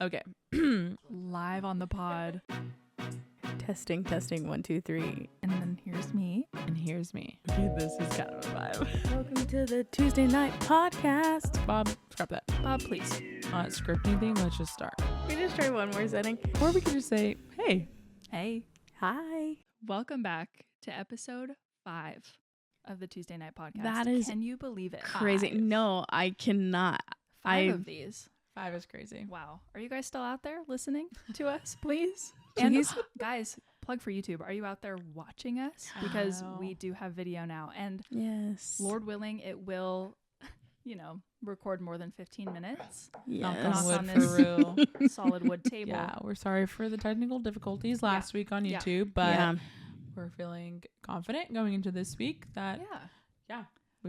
Okay. Live on the pod. Testing 1 2 3. And then here's me. And here's me. Okay, this is kind of a vibe. Welcome to the Tuesday night podcast. Bob, scrap that. Bob, please. Not script anything. Let's just start. We just try one more setting. Or we could just say, hey. Hey. Hi. Welcome back to episode 5 of the Tuesday Night Podcast. That is Can you believe it? crazy. 5. No, I cannot. 5 of these. 5 is crazy. Wow. Are you guys still out there listening to us, please? And And guys, plug for YouTube. Are you out there watching us? Because we do have video now. And yes, Lord willing, it will, record more than 15 minutes. Knock yes. on wood, this for real. solid wood table. Yeah, we're sorry for the technical difficulties last week on Yeah. YouTube, but Yeah. we're feeling confident going into this week that we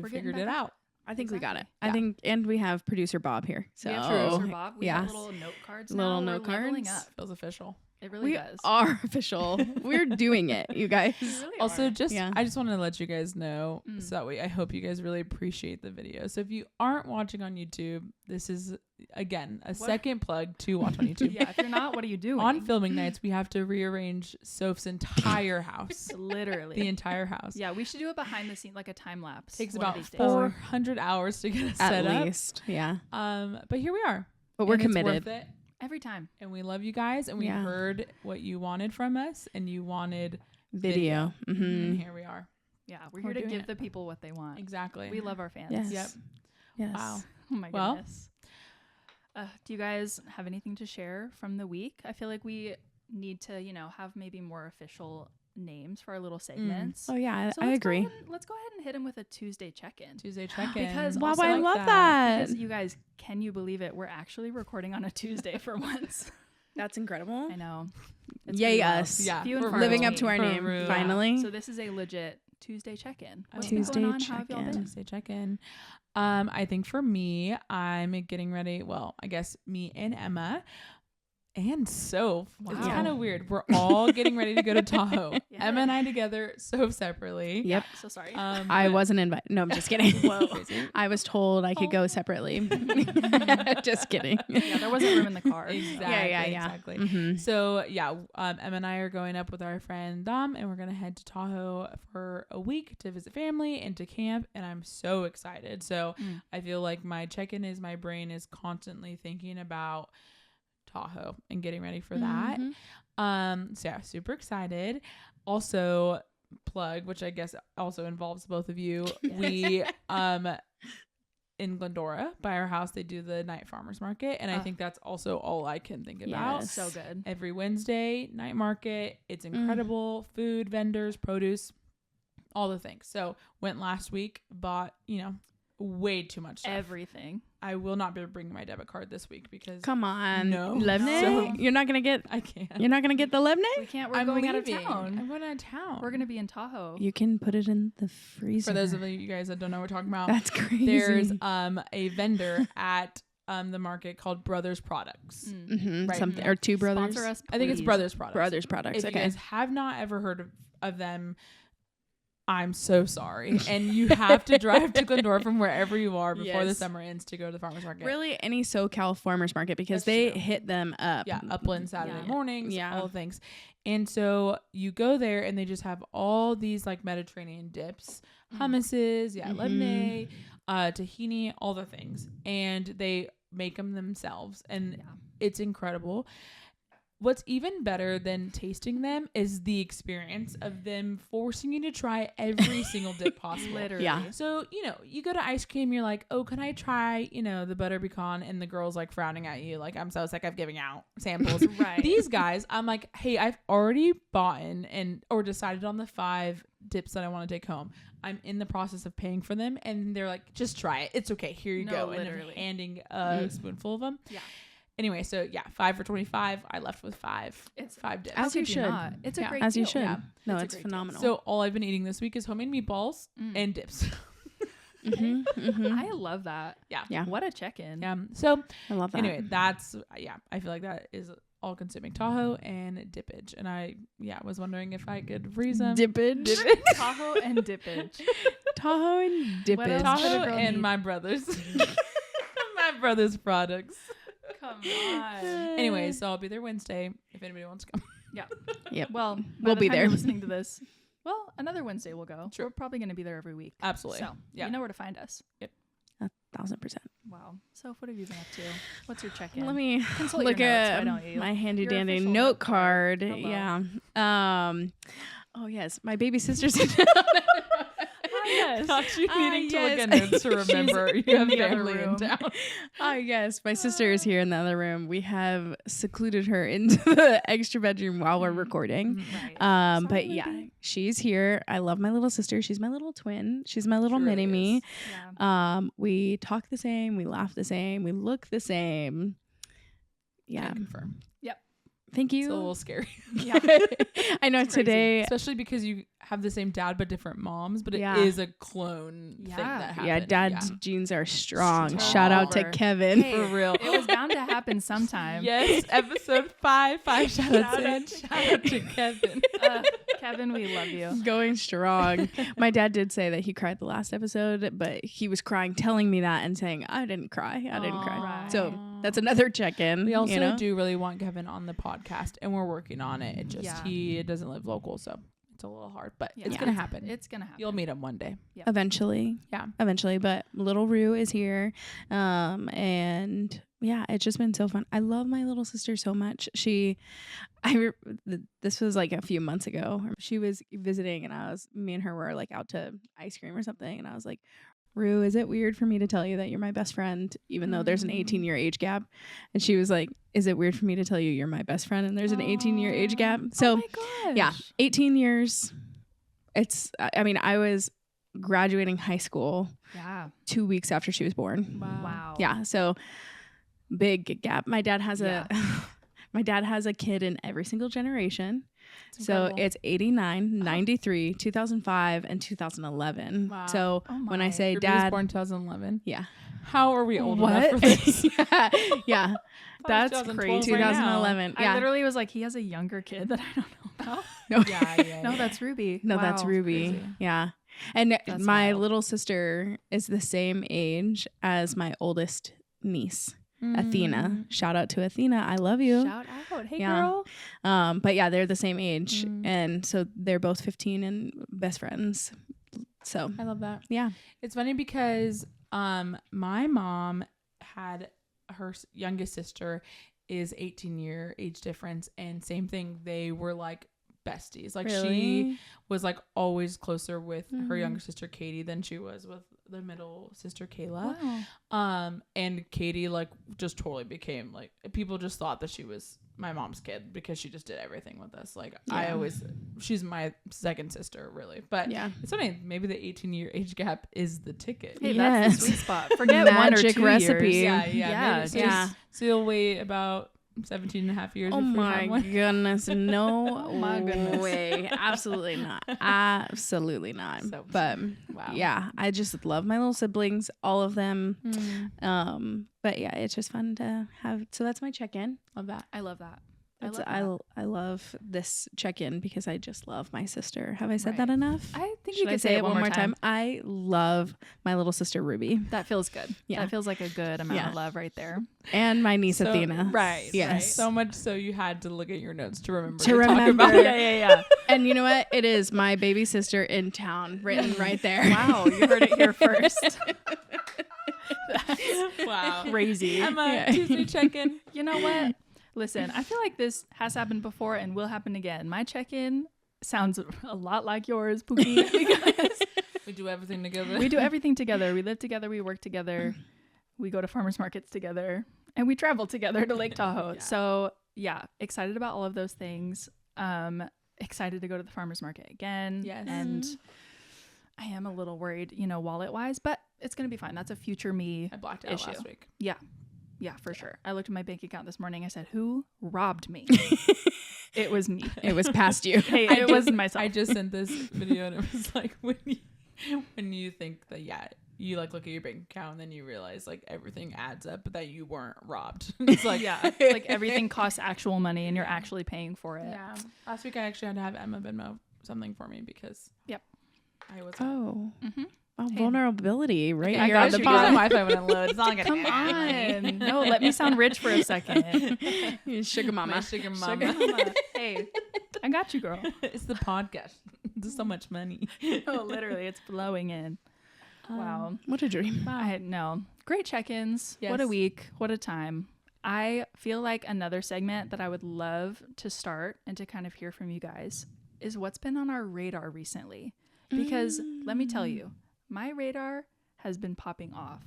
We're getting figured back it on out. I think we got it. Exactly. I think, and we have producer Bob here. So We have producer Bob. We yeah. have little note cards Little now. note We're leveling cards. up. Feels official. It really we does. are official. We're doing it, you guys. We really Also, are. I just wanted to let you guys know, Mm. so that way I hope you guys really appreciate the video. So if you aren't watching on YouTube, this is, again, a second plug to watch on YouTube. Yeah, if you're not, what are you doing? On filming nights, we have to rearrange Soph's entire house. Literally. The entire house. Yeah, we should do it behind the scene, like a time lapse. Takes one of about these days. 400 hours to get it set At up. least. Yeah. But here we are. But we're And it's committed. worth it. Every time. And we love you guys. And we Yeah. heard what you wanted from us. And you wanted Video. And Mm-hmm. here we are. Yeah, we're We're here to doing give it. the people what they want. Exactly. We love our fans. Yes. Yep. Yes. Wow. Oh my Well. goodness. Do you guys have anything to share from the week? I feel like we need to, have maybe more official names for our little segments. Oh yeah, So I agree. Let's go ahead and hit him with a Tuesday check-in. Tuesday check-in. Because Wow, also I like love that. Because you guys, can you believe it? We're actually recording on a Tuesday for once. That's incredible. I know. Yay pretty wild. us. Yeah. Few and for far Living between. up to our For name, real. finally. So this is a legit Tuesday check-in. What's Tuesday been going on? How have y'all check-in. been? Tuesday check-in. I think for me, I'm getting ready. Well, I guess me and Emma and Soph. It's Wow. kind of weird. We're all getting ready to go to Tahoe. Yeah. Emma and I together, Soph separately. Yep. So sorry. I but- wasn't invited. No, I'm just kidding. Whoa. Crazy. I was told I could go separately. Just kidding. Yeah, there wasn't room in the car. Exactly. Yeah. Exactly. Mhm. So yeah, Emma and I are going up with our friend Dom, and we're gonna head to Tahoe for a week to visit family and to camp, and I'm so excited. So Mm. I feel like my check-in is my brain is constantly thinking about Tahoe and getting ready for that. Mhm. So yeah, super excited. Also, plug, which I guess also involves both of you. Yes. We in Glendora by our house, they do the night farmers market, and I think that's also all I can think about. Yes. So good. Every Wednesday night market, it's incredible. Food, vendors, produce, all the things. So went last week, bought way too much stuff. Everything. I will not be bringing my debit card this week because Come on. No. Lebanon? So- You're not gonna get I can't. you're not gonna get the Lebanon? We can't. We're I'm going out of leaving. town. I'm going out of town. We're going to be in Tahoe. You can put it in the freezer. For those of you guys that don't know what we're talking about, That's crazy. there's a vendor at the market called Brothers Products. Mhm, Right. something or two brothers. Sponsor us, I think it's please. Brothers Products. Brothers products. If you Okay. guys have not ever heard of them, I'm so sorry. And you have to drive to Glendora from wherever you are before the Yes. summer ends to go to the farmers market. Really, any SoCal farmers market because That's they true. hit them up. Yeah, Upland Saturday Yeah. mornings, Yeah. all the things. And so you go there and they just have all these like Mediterranean dips, hummuses, lebanese, tahini, all the things. And they make them themselves. And Yeah. it's incredible. What's even better than tasting them is the experience of them forcing you to try every single dip possible. Literally. Yeah. So, you go to ice cream, you're like, oh, can I try, the butter pecan? And the girl's like frowning at you. Like, I'm so sick of giving out samples. Right. These guys, I'm like, hey, I've already bought or decided on the 5 dips that I want to take home. I'm in the process of paying for them. And they're like, just try it. It's okay. Here you No, go. literally. And I'm handing a spoonful of them. Yeah. Anyway, so yeah, 5 for $25. I left with 5. It's 5 dips. How As you could should. not? It's a Yeah. great As you deal. should. Yeah. No, It's a it's great deal. phenomenal. So all I've been eating this week is homemade meatballs and dips. Mhm, mhm. I love that. Yeah. Yeah. What a check-in. Yeah. So I love that. anyway, that's I feel like that is all consuming Tahoe and dippage. And I was wondering if I could freeze them. Dippage. Tahoe and dippage. Tahoe and What dippage. else? Tahoe Girl and need- my brothers. My brother's products. Come Anyway, so I'll be there Wednesday if anybody wants to come. Yeah. Yep. Well, We'll be there. Listening to this. Well, another Wednesday we'll go. Sure. We're probably going to be there every week. Absolutely. So you know where to find us. 1,000%. Wow. So what have you been up to? What's your check-in? Let me Consult look your notes, at why don't you? my handy Your dandy official note card. Hello. Yeah. Oh yes, my baby sister's. Yes. Not you needing to look yes. at notes to remember you have in the other family in room. town. Yes, my sister is here in the other room. We have secluded her into the extra bedroom while we're recording. Right. But Sorry, yeah, baby. she's here. I love my little sister. She's my little twin. She's my little She really mini me. is. Yeah. We talk the same. We laugh the same. We look the same. Yeah. Can confirm. Thank you. It's a little scary. Yeah. I know It's crazy. today. Especially because you have the same dad but different moms, but it Yeah. is a clone thing Yeah. that happened. Yeah, dad's genes are strong. Strong. Shout out to Over. Kevin. Hey, For real. It was bound to happen sometime. Yes, episode 5 shout outs Shout in. out to Shout out to Kevin. Kevin, we love you. Going strong. My dad did say that he cried the last episode, but he was crying, telling me that and saying, I didn't cry. I didn't cry. Right. So that's another check-in. We also you know? do really want Kevin on the podcast, and we're working on it. It just Yeah. he doesn't live local, so it's a little hard, but Yeah. it's Yeah. gonna happen. It's gonna happen. You'll meet him one day. Eventually. Yeah. Eventually. But little Rue is here. And yeah, it's just been so fun. I love my little sister so much. This was like a few months ago. She was visiting and me and her were like out to ice cream or something. And I was like, Rue, is it weird for me to tell you that you're my best friend, even though there's an 18-year age gap? And she was like, is it weird for me to tell you you're my best friend and there's an 18-year age gap? So oh my gosh. yeah, 18 years. I was graduating high school Yeah. 2 weeks after she was born. Wow. Yeah, so big gap. My dad has Yeah. my dad has a kid in every single generation. It's So incredible. it's 89, 93, 2005, and 2011. Wow. So Oh when I my. say Your baby's dad, born 2011. yeah. How are we old enough for What? this? yeah, That's 2012 crazy. right now. 2011. I Yeah. literally was like, he has a younger kid that I don't know about. No, Yeah. No, that's Ruby. no, that's Wow. Ruby. Crazy. Yeah. And That's my wild. little sister is the same age as my oldest niece, Athena. Shout out to Athena. I love you. Shout out. Hey, Yeah. girl. But yeah, they're the same age. Mm. And so they're both 15 and best friends. So I love that. yeah. It's funny because my mom had her youngest sister is 18-year age difference, and same thing, they were like besties. Like she was like always closer with her younger sister Katie than she was with the middle sister Kayla. Wow. And Katie like just totally became like, people just thought that she was my mom's kid because she just did everything with us. Like she's my second sister really, but Yeah. it's funny, maybe the 18-year age gap is the ticket. Hey, that's Yes. the sweet spot. Forget 1 or Magic 2 recipe. years. Yeah. Maybe, Yeah. So you'll wait about 17 and a half years. Oh if we my have one. goodness. No Oh my goodness. way. Absolutely not. Absolutely not. So, but wow. yeah, I just love my little siblings, all of them. Mm, But yeah, it's just fun to have. So that's my check-in. love that. I love that. I love this check-in because I just love my sister. Have I said Right. that enough? I think Should you I could say it one more time. I love my little sister Ruby That feels good. Yeah. That feels like a good amount Yeah. of love right there. and my niece So- Athena. Right. Yes. Right. So much so you had to look at your notes to remember To to talk remember. about it. Yeah. And you know what? It is my baby sister in town written right there. Wow, you heard it here first. Wow. Crazy. Emma, Yeah. Tuesday check-in. You know what? Listen, I feel like this has happened before and will happen again. My check-in sounds a lot like yours, Pookie, because We do everything together. we do everything together. We live together. We work together. We go to farmers markets together, and we travel together to Lake Tahoe. Yeah. So yeah, excited about all of those things. Excited to go to the farmers market again. Yes. And I am a little worried, wallet-wise, but it's going to be fine. That's a future me I blacked out issue. last week. Yeah, for sure. I looked at my bank account this morning. I said, who robbed me? It was me. It was past you. Hey, it wasn't myself. I just sent this video and it was like when you think that you like look at your bank account and then you realize like everything adds up but that you weren't robbed. It's like yeah, like everything costs actual money and you're actually paying for it. Yeah. Last week I actually had to have Emma Venmo something for me because Yep. I was Oh. Mm-hmm. vulnerability right I here got on the you. pod. My Wi-Fi wouldn't load. It's not gonna Come on. No, let me sound rich for a second. Sugar mama. My sugar mama. Sugar mama. Hey, I got you, girl. It's the podcast. There's so much money. Oh, literally, it's flowing in. Wow. What a dream. I know. Great check-ins. Yes. What a week. What a time. I feel like another segment that I would love to start and to kind of hear from you guys is what's been on our radar recently. Because let me tell you, my radar has been popping off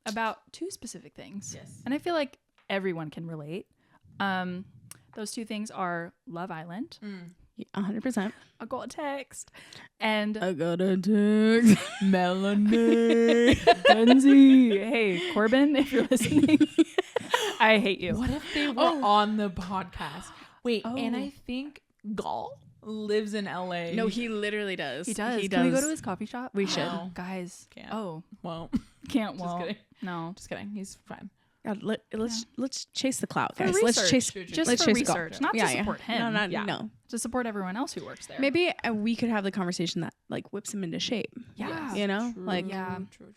about two specific things. Yes. And I feel like everyone can relate. Those two things are Love Island. 100%. I got a text. And I got a text. Melanie. Benzie. Hey, Corbin, if you're listening, I hate you. What if they were on the podcast? Wait, and Oh. I think Gall lives in LA. No, he literally does. He does. He Can we go does. to his coffee shop? We should. No. Guys. Can't. Oh, Won't. can't. Just Well, kidding. no. Just kidding. He's fine. God, let's chase the clout, For guys. Let's research. chase. True, true. Just let's for chase the clout. research, not to support him. No. To support everyone else who works there. Maybe we could have the conversation that like whips him into shape. Yeah. You know, True, like Yeah. True.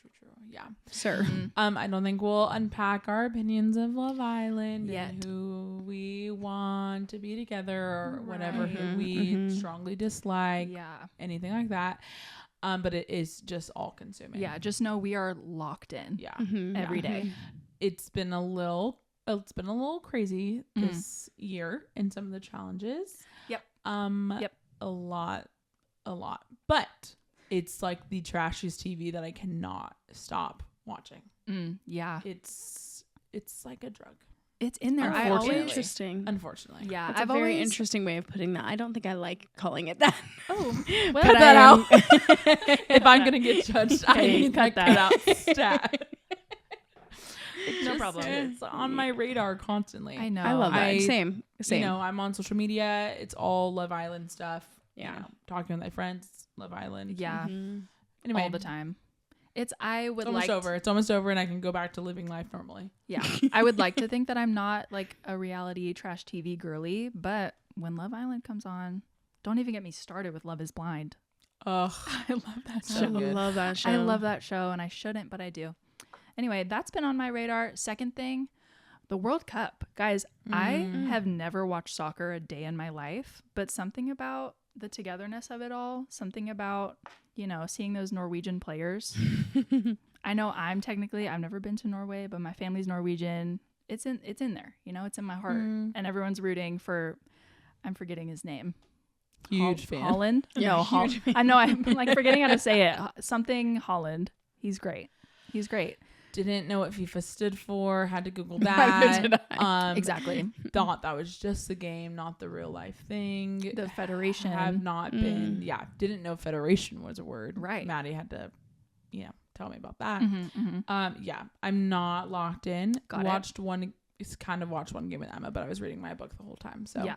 Yeah. sir. I don't think we'll unpack our opinions of Love Island Yet. and who we want to be together or whatever, Right. who we strongly dislike, Yeah. anything like that. But it is just all consuming. Yeah. Just know we are locked in Yeah. every day. It's been a little crazy this year in some of the challenges. Yep. Yep. A lot. But it's like the trashiest TV that I cannot stop watching. Yeah. It's like a drug. It's in there. I Unfortunately. always. Interesting. Unfortunately. Yeah. That's I've a very always. interesting way of putting that. I don't think I like calling it that. Oh. But Well, I am- If I'm gonna get judged, I Hey, need cut that that out stat. No problem. It's on my radar constantly. I know. I love that. Same. You know, I'm on social media. It's all Love Island stuff. Yeah. You know, talking with my friends, Love Island. Yeah. Anyway, All the time. I would it's almost like. over. It's almost over, and I can go back to living life normally. Yeah. I would like to think that I'm not like a reality trash TV girly, but when Love Island comes on, don't even get me started with Love is Blind. Ugh, I love that So show. good. Love that show. I love that show, and I shouldn't, but I do. Anyway, that's been on my radar. Second thing, the World Cup. Guys, I have never watched soccer a day in my life, but something about the togetherness of it all, something about, you know, seeing those Norwegian players. I know I've never been to Norway, but my family's Norwegian. It's in there, you know, it's in my heart. And everyone's rooting for, I'm forgetting his name. huge fan. Holland? Yeah, No, huge fan. I know, I'm like forgetting how to say it. Something Holland. He's great. Didn't know what FIFA stood for. Had to Google Neither did that. Exactly. Thought that was just the game, not the real life thing. The Federation. Have not been. Yeah, didn't know Federation was a word. Right. Maddie had to, tell me about that. Mm-hmm. Yeah, I'm not locked in. Got it. watched one game with Emma, but I was reading my book the whole time. So Yeah.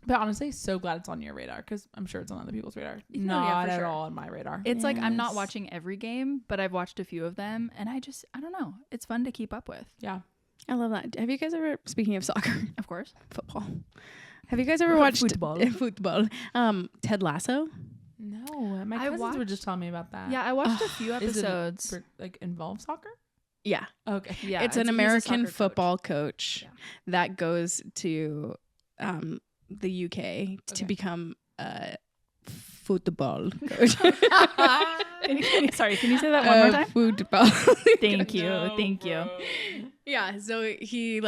But honestly, so glad it's on your radar because I'm sure it's on other people's radar. Yeah, Not for at sure. all on my radar. It's like I'm not Yes. watching every game, but I've watched a few of them, and I don't know. It's fun to keep up with. Yeah. I love that. Have you guys ever, speaking of soccer, Of course. football, have you guys ever watched Football. Ted Lasso? No, my I cousins were just telling me about that. Yeah, I watched a few Is it episodes. involve soccer? Yeah. Okay. Yeah, It's an he's a American soccer coach. football coach Yeah. that goes to the UK to Okay. become a football coach. Can you say that one more time? Football. Thank you. Yeah, so he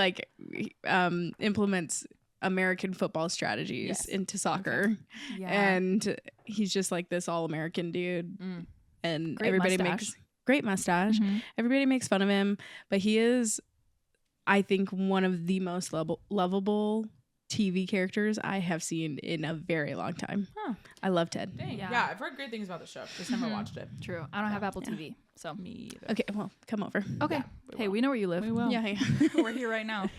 implements American football strategies Yes. into soccer, Yeah. and he's just like this all-American dude, and Great everybody mustache. makes great mustache. Mhm. Everybody makes fun of him, but he is, I think, one of the most lovable TV characters I have seen in a very long time. Huh. I love Ted. Dang. Yeah. Yeah. I've heard great things about the show. Just never watched it. True. I don't have Apple TV, so. Me either. Okay, well, come over. Okay. Yeah, Hey, we know where you live. We will. Yeah. We're here right now.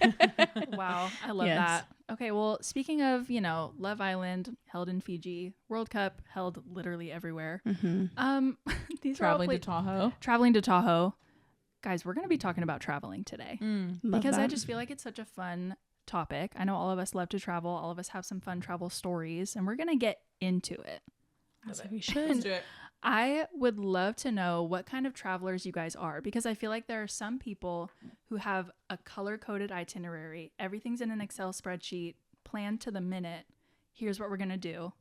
Wow, I love Yes. that. Okay, well, speaking of, Love Island held in Fiji, World Cup held literally everywhere. These Traveling are all to Tahoe. traveling to Tahoe. Guys, we're going to be talking about traveling today Love because I that. just feel like it's such a fun topic. I know all of us love to travel. All of us have some fun travel stories, and we're going to get into it. That's what we Let's should. do it. I would love to know what kind of travelers you guys are, because I feel like there are some people who have a color-coded itinerary. Everything's in an Excel spreadsheet, planned to the minute. Here's what we're going to do.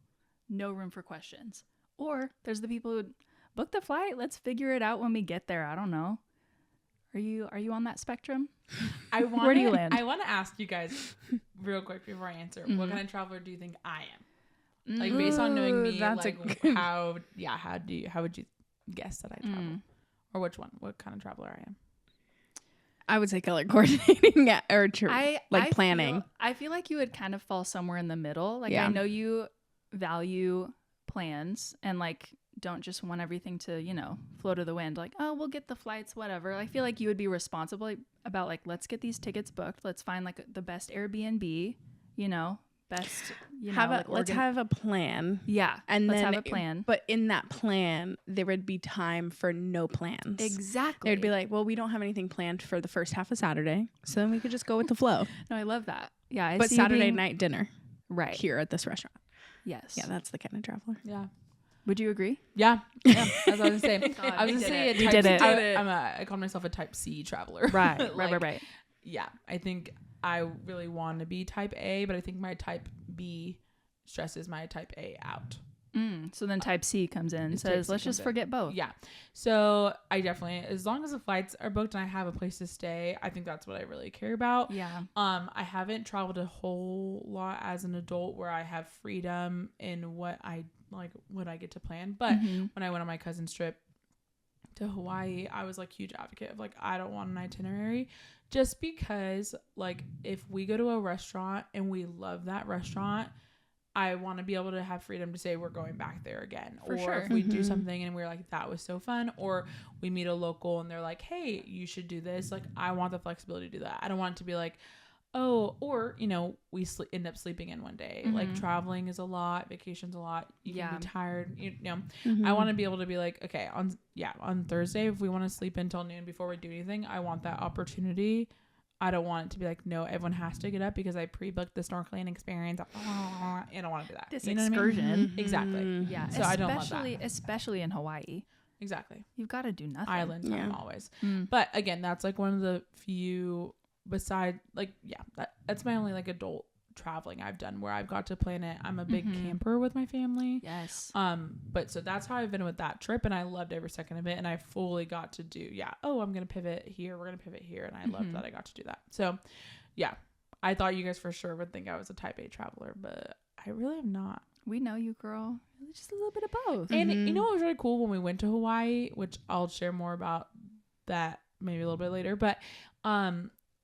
No room for questions. Or there's the people who book the flight. Let's figure it out when we get there. I don't know. Are you on that spectrum? Where do you land? I want to ask you guys real quick before I answer. What kind of traveler do you think I am? Like based on knowing me, like how would you guess that I travel? Or what kind of traveler I am? I would say color coordinating or planning. I feel like you would kind of fall somewhere in the middle. Like Yeah. I know you value plans and like don't just want everything to, flow to the wind. Like, oh, we'll get the flights, whatever. I feel like you would be responsible about like, let's get these tickets booked. Let's find like the best Airbnb, best, let's have a plan. Yeah. And let's then have a plan. But in that plan, there would be time for no plans. Exactly. They'd be like, well, we don't have anything planned for the first half of Saturday. So then we could just go with the flow. No, I love that. Yeah. But Saturday night dinner. Right. Here at this restaurant. Yes. Yeah, that's the kind of traveler. Yeah. Would you agree? Yeah. That's what I was saying. God, I was gonna say we did it. I call myself a type C traveler. Right. Like, right. Yeah. I think I really want to be type A, but I think my type B stresses my type A out. So then type C comes in and says, let's just forget both. Yeah. So I definitely, as long as the flights are booked and I have a place to stay, I think that's what I really care about. Yeah. I haven't traveled a whole lot as an adult where I have freedom in what I get to plan. But when I went on my cousin's trip to Hawaii, I was like huge advocate of like, I don't want an itinerary just because like if we go to a restaurant and we love that restaurant, I want to be able to have freedom to say we're going back there again. For or sure. If we do something and we're like, that was so fun, or we meet a local and they're like, hey, you should do this. Like, I want the flexibility to do that. I don't want it to be like, oh, or, we end up sleeping in one day. Like traveling is a lot. Vacation's a lot. You can be tired. I want to be able to be like, okay, on Thursday, if we want to sleep until noon before we do anything, I want that opportunity. I don't want it to be like, no, everyone has to get up because I pre-booked the snorkeling experience. I don't want to do that. This excursion. I mean? Exactly. Yeah. So I don't love that. Especially in Hawaii. Exactly. You've got to do nothing. Island time always. But again, that's like one of the few beside like, that's my only like adult traveling I've done where I've got to plan it. I'm a big camper with my family. Yes. But so that's how I've been with that trip, and I loved every second of it, and I fully got to do I'm gonna pivot here, we're gonna pivot here, and I loved that I got to do that. So I thought you guys for sure would think I was a type A traveler, but I really am not. We know you, girl. Just a little bit of both. And you know what was really cool when we went to Hawaii, which I'll share more about that maybe a little bit later, but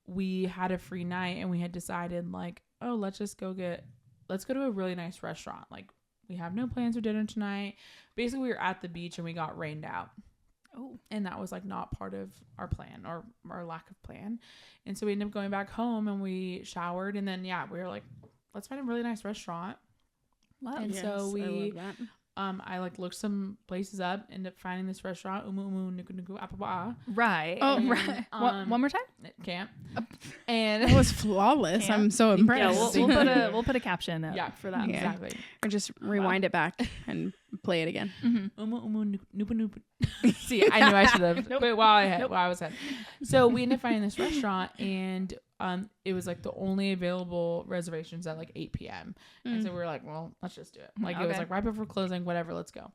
we had a free night and we had decided like, oh, let's go to a really nice restaurant. Like, we have no plans for dinner tonight. Basically, we were at the beach and we got rained out. Oh. And that was like not part of our plan or our lack of plan. And so we ended up going back home and we showered. And then, we were like, let's find a really nice restaurant. Love. And Yes, so I love that. I like looked some places up, ended up finding this restaurant, Nuku Apapa. Right. Oh, right. One more time? Camp. And It was flawless. I'm so impressed. Yeah, we'll put a caption up for that. Yeah. Exactly. Or just rewind it back and play it again. See, I knew I should have. But while I was ahead. So we ended up finding this restaurant, and it was like the only available reservations at like 8 p.m. And so we were like, well, let's just do it. Like, it was like right before closing, whatever, let's go.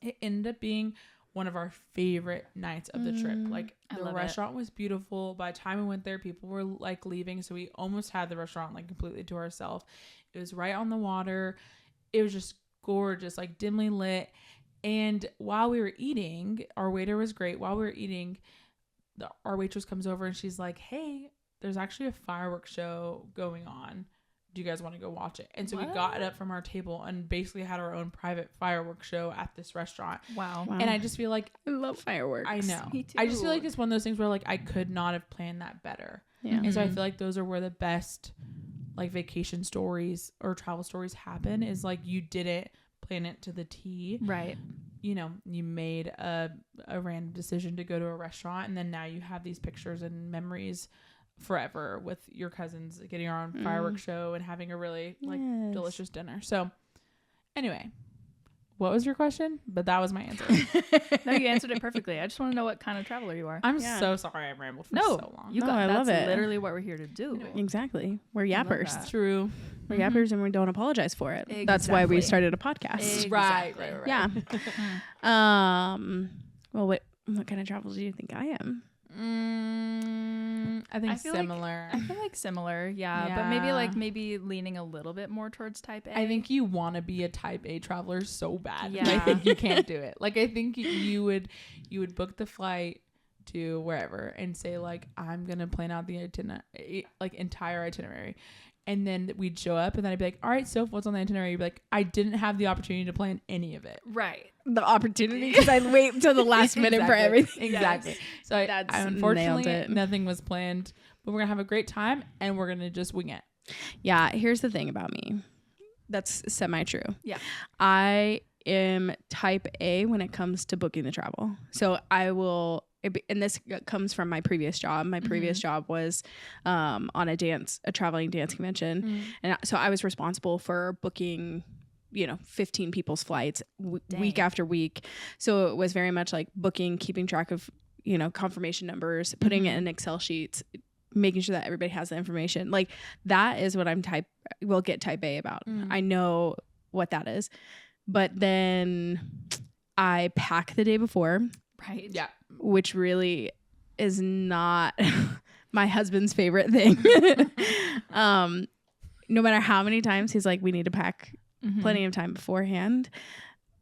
It ended up being one of our favorite nights of the trip. Like, the restaurant was beautiful. By the time we went there, people were like leaving, so we almost had the restaurant like completely to ourselves. It was right on the water. It was just gorgeous, like dimly lit. And while we were eating, our waiter was great. While we were eating, our waitress comes over and she's like, hey, there's actually a fireworks show going on. Do you guys want to go watch it? And so we got it up from our table and basically had our own private fireworks show at this restaurant. Wow. And I just feel like I love fireworks. I know. Me too. I just feel like it's one of those things where like I could not have planned that better. Yeah. And so I feel like those are where the best like vacation stories or travel stories happen, is like you didn't plan it to the T. Right. You made a random decision to go to a restaurant, and then now you have these pictures and memories forever with your cousins getting our own fireworks show and having a really like delicious dinner. So anyway, what was your question? But that was my answer. No, you answered it perfectly. I just want to know what kind of traveler you are. I'm so sorry I rambled for so long. I love it. Literally what we're here to do. Exactly. We're yappers. that. True. We're yappers and we don't apologize for it. That's why we started a podcast. Right. Yeah. Well, what kind of travel do you think I am? I think similar. I feel like similar, yeah. But maybe leaning a little bit more towards type A. I think you want to be a type A traveler so bad. Yeah. I think you can't do it. Like I think you would book the flight to wherever and say like I'm gonna plan out the entire itinerary. And then we'd show up and then I'd be like, all right, so what's on the itinerary? You'd be like, I didn't have the opportunity to plan any of it. Right. The opportunity, because I wait until the last minute for everything. Exactly. Yes. So I unfortunately, nothing was planned, but we're going to have a great time and we're going to just wing it. Yeah. Here's the thing about me. That's semi-true. Yeah. I am type A when it comes to booking the travel. So I will... and this comes from my previous job. My previous job was on a traveling dance convention. And so I was responsible for booking, 15 people's flights week after week. So it was very much like booking, keeping track of, confirmation numbers, putting it in Excel sheets, making sure that everybody has the information. Like that is what will get type A about. I know what that is. But then I pack the day before. Right. Yeah. Which really is not my husband's favorite thing. No matter how many times he's like, we need to pack plenty of time beforehand,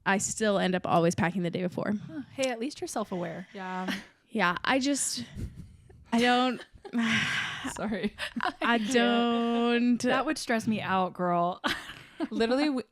I still end up always packing the day before. Huh. Hey, at least you're self-aware. Yeah. Yeah. I don't. Sorry. I don't. That would stress me out, girl. Literally,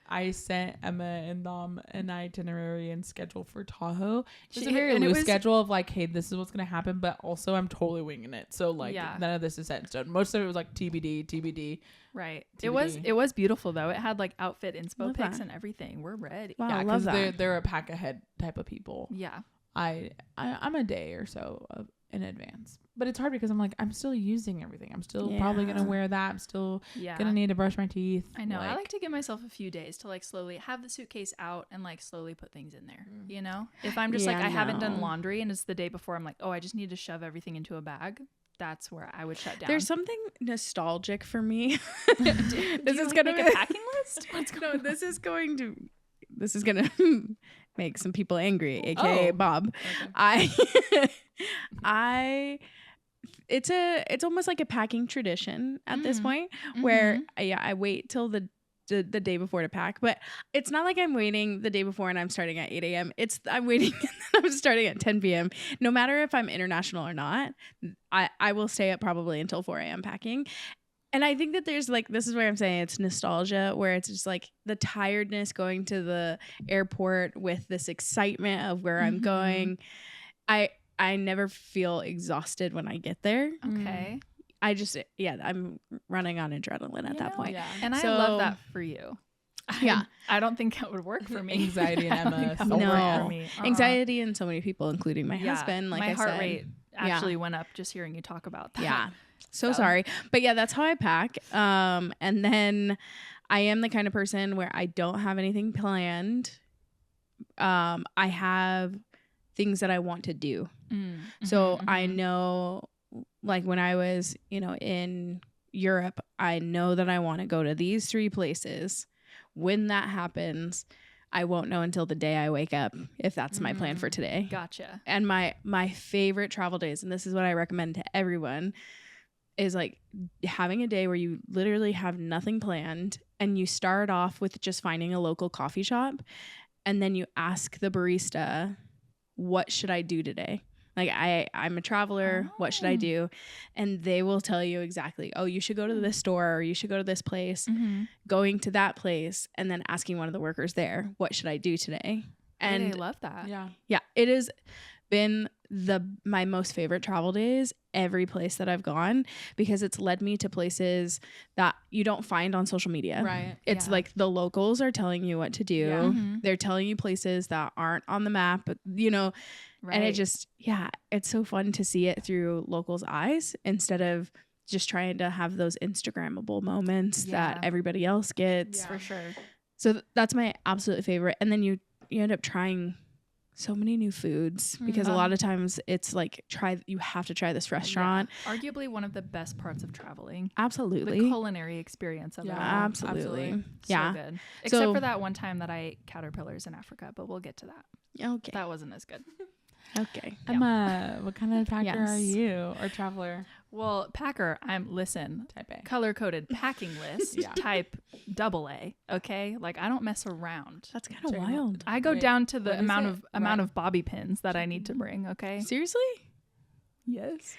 I sent Emma and Dom an itinerary and schedule for Tahoe. It's a very loose schedule of like, hey, this is what's going to happen, but also I'm totally winging it. So like none of this is set in stone. Most of it was like TBD. Right. TBD. It was beautiful though. It had like outfit inspo pics and everything. We're ready. Wow, yeah, I love because that. they're a pack ahead type of people. Yeah. I'm a day or so in advance. But it's hard because I'm like, I'm still using everything. I'm still probably going to wear that. I'm still going to need to brush my teeth. I know. I like to give myself a few days to like slowly have the suitcase out and like slowly put things in there. If I'm just I haven't done laundry and it's the day before, I'm like, oh, I just need to shove everything into a bag. That's where I would shut down. There's something nostalgic for me. This is going to make a packing list? This is going to make some people angry, aka Bob. Okay. It's almost like a packing tradition at this point where I wait till the day before to pack, but it's not like I'm waiting the day before and I'm starting at 8 a.m. I'm waiting and I'm starting at 10 p.m. No matter if I'm international or not, I will stay up probably until 4 a.m. packing. And I think that there's like, this is where I'm saying it's nostalgia, where it's just like the tiredness going to the airport with this excitement of where I'm going. I never feel exhausted when I get there. Okay. I'm running on adrenaline at that point. Yeah. And I love that for you. I don't think that would work for me. Anxiety and Emma. For me. Anxiety and so many people, including my husband. Like my I heart said, rate actually went up just hearing you talk about that. Yeah. So sorry. But yeah, that's how I pack. And then I am the kind of person where I don't have anything planned. I have things that I want to do. So I know, like when I was, in Europe, I know that I want to go to these 3 places. When that happens, I won't know until the day I wake up if that's my plan for today. Gotcha. And my favorite travel days, and this is what I recommend to everyone, is like having a day where you literally have nothing planned and you start off with just finding a local coffee shop and then you ask the barista, what should I do today? Like I'm a traveler. What should I do? And they will tell you exactly, oh, you should go to this store or you should go to this place, going to that place and then asking one of the workers there, what should I do today? And I love that. Yeah. It has been my most favorite travel days, every place that I've gone, because it's led me to places that you don't find on social media. Right. It's like the locals are telling you what to do. Yeah. They're telling you places that aren't on the map, Right. and it just, it's so fun to see it through locals' eyes instead of just trying to have those Instagrammable moments that everybody else gets. For sure. So that's my absolute favorite. And then you end up trying so many new foods because a lot of times it's like you have to try this restaurant. Yeah. Arguably one of the best parts of traveling. Absolutely. The culinary experience of it all. Absolutely. Yeah. So good. Except for that one time that I ate caterpillars in Africa, but we'll get to that. Okay. That wasn't as good. Okay. Emma, what kind of packer are you, or traveler? Well, packer, listen, Type A. color-coded packing list, type AA, okay? Like, I don't mess around. That's kind of wild. I go down to the amount of bobby pins that I need to bring, okay? Seriously? Yes.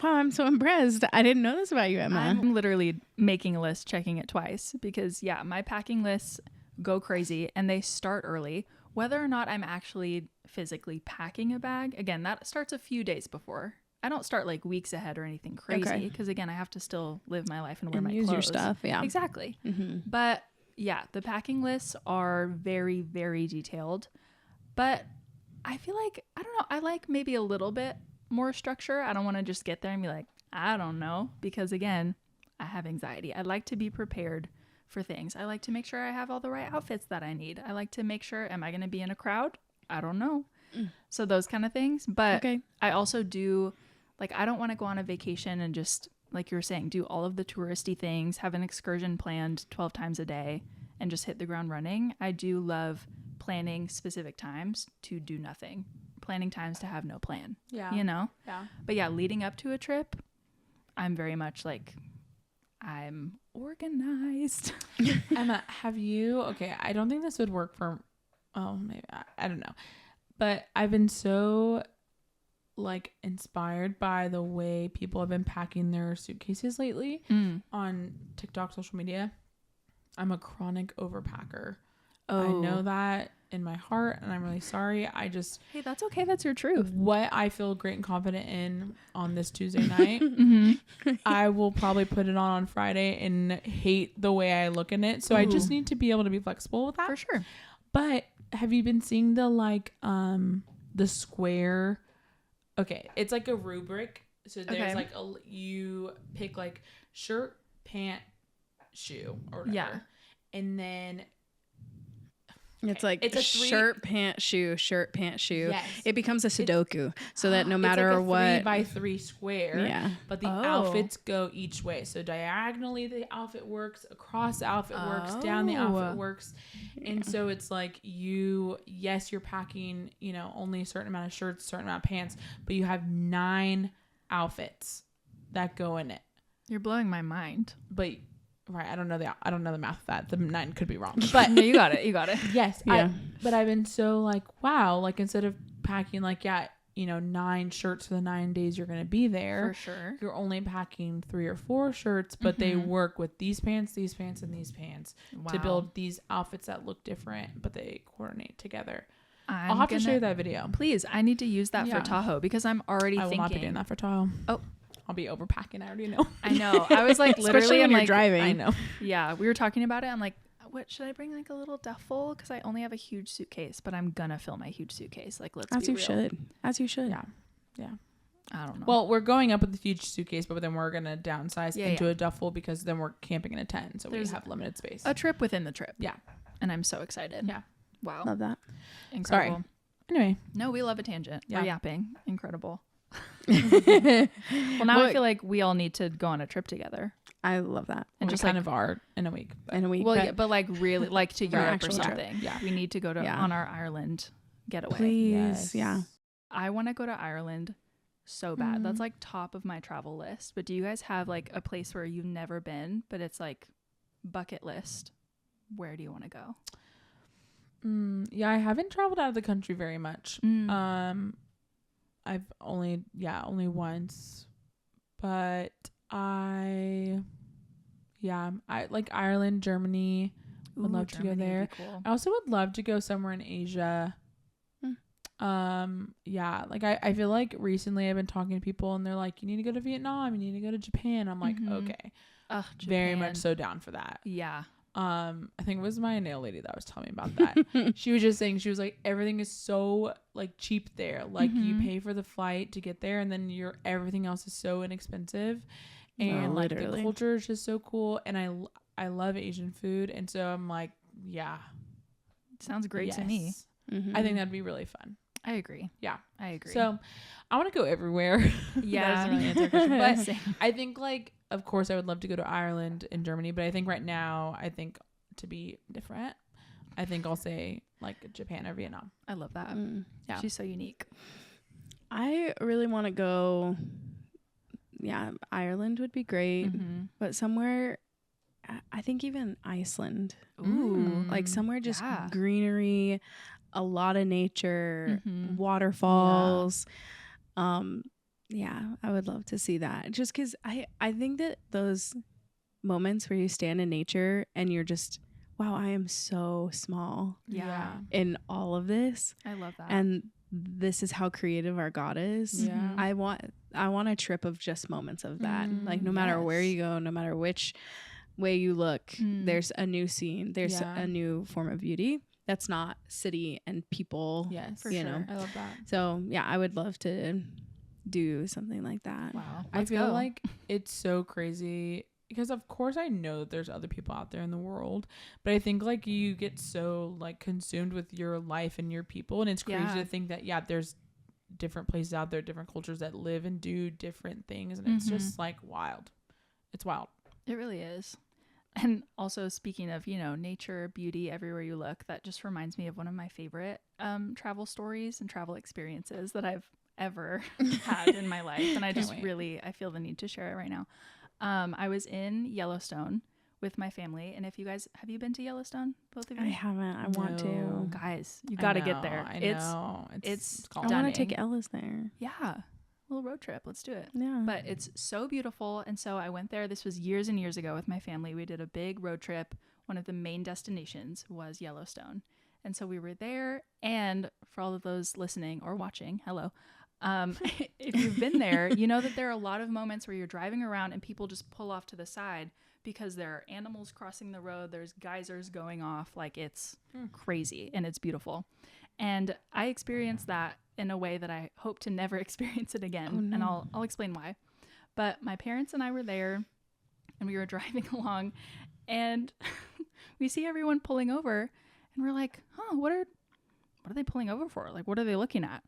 Wow, I'm so impressed. I didn't know this about you, Emma. I'm literally making a list, checking it twice, because, my packing lists go crazy, and they start early. Whether or not I'm actually physically packing a bag, again, that starts a few days before. I don't start like weeks ahead or anything crazy because again, I have to still live my life and wear my use clothes. Your stuff. Yeah, exactly. But the packing lists are very, very detailed. But I feel like, I don't know, I like maybe a little bit more structure. I don't want to just get there and be like, I don't know, because again, I have anxiety. I like to be prepared for things. I like to make sure I have all the right outfits that I need. I like to make sure, am I going to be in a crowd? I don't know. So those kind of things. But I also do, like, I don't want to go on a vacation and just, like you were saying, do all of the touristy things, have an excursion planned 12 times a day and just hit the ground running. I do love planning specific times to do nothing. Planning times to have no plan. Yeah. You know? Yeah. But leading up to a trip, I'm very much like, I'm organized. Emma, have you, I don't think this would work for, maybe, I don't know. But I've been so like inspired by the way people have been packing their suitcases lately on TikTok, social media. I'm a chronic overpacker. I know that in my heart and I'm really sorry. Hey, that's okay. That's your truth. What I feel great and confident in on this Tuesday night, I will probably put it on Friday and hate the way I look in it. So I just need to be able to be flexible with that. For sure. But have you been seeing the square? Okay, it's like a rubric. So there's like you pick like shirt, pant, shoe, or whatever. Yeah. And then it's like it's a shirt, pant, shoe, shirt, pant, shoe. Yes. It becomes a Sudoku so that no matter it's like a what 3x3 square. Yeah. But the outfits go each way. So diagonally the outfit works, across the outfit works, down the outfit works. Yeah. And so it's like you're packing, only a certain amount of shirts, a certain amount of pants, but you have 9 outfits that go in it. You're blowing my mind. But right, I don't know the math of that. The 9 could be wrong, but no, you got it. Yes, yeah. But I've been so like, wow, like instead of packing like 9 shirts for the 9 days you're gonna be there, for sure, you're only packing 3 or 4 shirts, but they work with these pants, and these pants to build these outfits that look different, but they coordinate together. I'll have to show you that video. Please, I need to use that for Tahoe because I'm already thinking. I will not be doing that for Tahoe. Oh. I'll be overpacking. I already know. I know. I was like, literally, especially when you're driving. I know. Yeah, we were talking about it. I'm like, what should I bring? Like a little duffel because I only have a huge suitcase, but I'm gonna fill my huge suitcase. Like, let's be real. As you should. Yeah. I don't know. Well, we're going up with the huge suitcase, but then we're gonna downsize into a duffel because then we're camping in a tent, so we have limited space. A trip within the trip. Yeah, and I'm so excited. Yeah. Wow. Love that. Incredible. Sorry. Anyway, no, we love a tangent. Yeah. We're yapping. Incredible. Well, now I feel like we all need to go on a trip together. I love that. And just kind of are in a week. Well, but like really like to Europe or something. Trip. Yeah. We need to go to on our Ireland getaway. Please. Yes. Yeah. I want to go to Ireland so bad. That's like top of my travel list. But do you guys have like a place where you've never been, but it's like bucket list? Where do you want to go? Yeah, I haven't traveled out of the country very much. I've only once, but I like Ireland, Germany. Would love to go there. Cool. I also would love to go somewhere in Asia. Like I feel like recently I've been talking to people and they're like, you need to go to Vietnam, you need to go to Japan. I'm like, okay, very much so down for that. Yeah. I think it was my nail lady that was telling me about that. She was just saying, she was like, everything is so like cheap there. Like you pay for the flight to get there and then everything else is so inexpensive. And like the culture is just so cool. And I love Asian food. And so I'm like, yeah. Sounds great to me. Yes. Mm-hmm. I think that'd be really fun. I agree. Yeah. I agree. So I want to go everywhere. Yeah. That doesn't really answer your question. But Same. I think, like, of course, I would love to go to Ireland and Germany. But I think right now, I think to be different, I think I'll say, like, Japan or Vietnam. I love that. Yeah. She's so unique. I really want to go. Yeah, Ireland would be great, Mm-hmm. but somewhere, I think even Iceland, Ooh. like somewhere just yeah. greenery, a lot of nature, Mhm. waterfalls. Yeah, I would love to see that. Just because I think that those moments where you stand in nature and you're just, wow, I am so small Yeah. in all of this, I love that. and this is how creative our God is. Yeah. I want a trip of just moments of that. Like no matter where yes. you go, no matter which way you look, there's a new scene. There's Yeah. a new form of beauty that's not city and people. Yes. For you sure. know. I love that. So yeah, I would love to do something like that. Wow. I Let's feel go. like it's so crazy because of course I know that there's other people out there in the world, but I think like you get so like consumed with your life and your people, and it's crazy Yeah. to think that there's different places out there, different cultures that live and do different things, and it's just like wild. It's wild. It really is. And also speaking of, nature, beauty everywhere you look, that just reminds me of one of my favorite travel stories and travel experiences that I've ever had in my life. And I just wait. I feel the need to share it right now. I was in Yellowstone with my family. And if you guys, have you been to Yellowstone? Both of you? I haven't. I want to. Guys, you got to get there. I know. It's I stunning. want to take Ellis there. Yeah. Little road trip. Let's do it. Yeah. But it's so beautiful. And so I went there. This was years and years ago with my family. We did a big road trip. One of the main destinations was Yellowstone. And so we were there. And for all of those listening or watching, hello. If you've been there, you know that there are a lot of moments where you're driving around and people just pull off to the side because there are animals crossing the road. There's geysers going off. Like it's crazy and it's beautiful. And I experienced that in a way that I hope to never experience it again. Oh, no. And I'll explain why. But my parents and I were there and we were driving along and we see everyone pulling over and we're like, what are they pulling over for? Like, what are they looking at?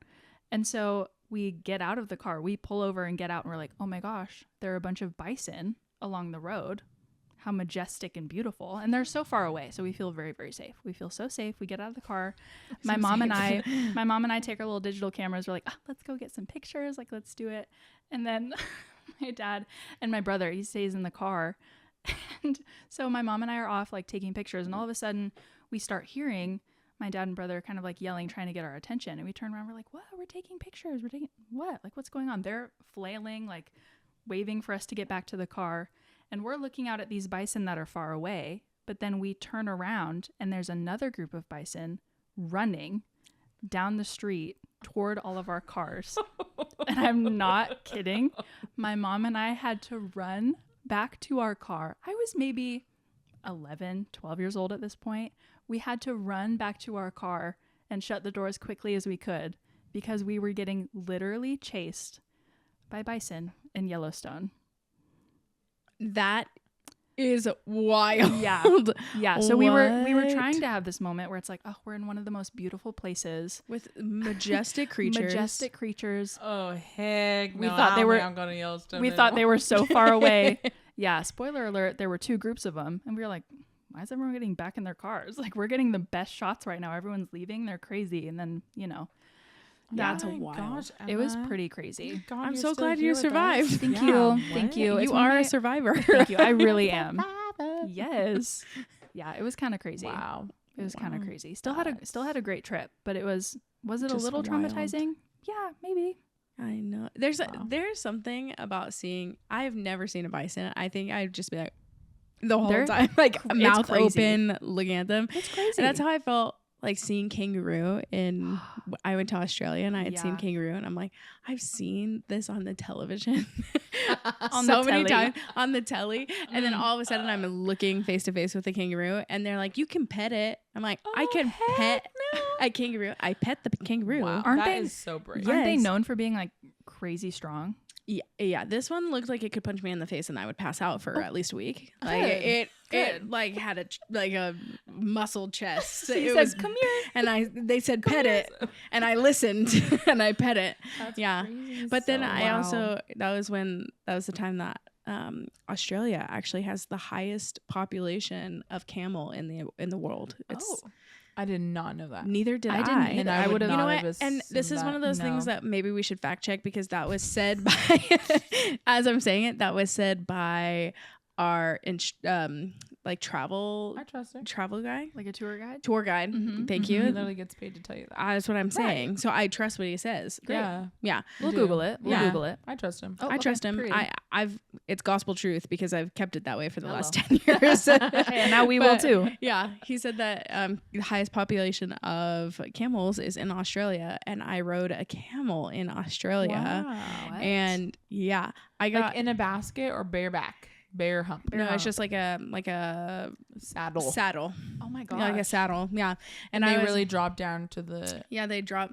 And so we get out of the car, we pull over and get out and we're like, oh my gosh, there are a bunch of bison along the road. How majestic and beautiful. And they're so far away. So we feel very, very safe. We feel so safe. We get out of the car. My mom and I take our little digital cameras. We're like, let's go get some pictures. Like, let's do it. And then my dad and my brother, he stays in the car. And so my mom and I are off like taking pictures. And all of a sudden we start hearing my dad and brother kind of like yelling, trying to get our attention. And we turn around. We're like, what? We're taking pictures. We're taking what? Like, what's going on? They're flailing, like waving for us to get back to the car. And we're looking out at these bison that are far away, but then we turn around and there's another group of bison running down the street toward all of our cars. And I'm not kidding. My mom and I had to run back to our car. I was maybe 11, 12 years old at this point. We had to run back to our car and shut the door as quickly as we could because we were getting literally chased by bison in Yellowstone. That is wild. Yeah. So we were trying to have this moment where it's like, we're in one of the most beautiful places with majestic creatures. Oh heck! We no, thought they were. I'm going to Yellowstone. We thought they were so far away. Yeah. Spoiler alert: there were two groups of them, and we were like, "Why is everyone getting back in their cars? Like, we're getting the best shots right now. Everyone's leaving. They're crazy." And then That's wild. Gosh, it was pretty crazy. God, I'm you're so still glad here you with survived. us. Thank Yeah, you. what? Thank you. You are a survivor. Thank you. I really am. Yes. Yeah. It was kind of crazy. Wow. It was kind of crazy. Still had a great trip, but it was it Just a little traumatizing? Yeah, maybe. I know. There's something about seeing. I've never seen a bison. I think I'd just be like the whole time, like mouth open, looking at them. It's crazy. And that's how I felt like seeing kangaroo. I went to Australia and I had seen kangaroo, and I'm like, I've seen this on the television so many times on the telly. And then all of a sudden I'm looking face to face with a kangaroo, and they're like, you can pet it. I'm like, I can pet a kangaroo. I pet the kangaroo. Wow. Aren't That they is so brave. Aren't they known for being like crazy strong? Yeah. This one looked like it could punch me in the face and I would pass out for at least a week. Like Good. it like had a muscled chest. She It said, was, "Come here." and they said pet it, and I listened and I pet it. That's Yeah. crazy. But then So I wow. also that was the time that Australia actually has the highest population of camel in the world. It's I did not know that. neither did I I. didn't And either. I would would've- not You know have what? And this assumed is one of those things No. that maybe we should fact check, because that was said by, as I'm saying it, that was said by our like I trust her. travel guy, Like a tour guide. Thank He you. literally gets paid to tell you that. That's what I'm saying. So I trust what he says. Yeah, Yeah. We'll do. Google it. We'll Yeah. Google it. I trust him. Oh, I okay, trust him. period. I've it's gospel truth because I've kept it that way for the Hello. last 10 years. Hey, and now we will But, too. Yeah, he said that the highest population of camels is in Australia, and I rode a camel in Australia, Wow. What? and yeah, I got Like in a basket or bareback, bare hump, no, it's just like a saddle. saddle, Oh my god. yeah, like a saddle, yeah, And and they I was, really drop down to the. yeah, they tuck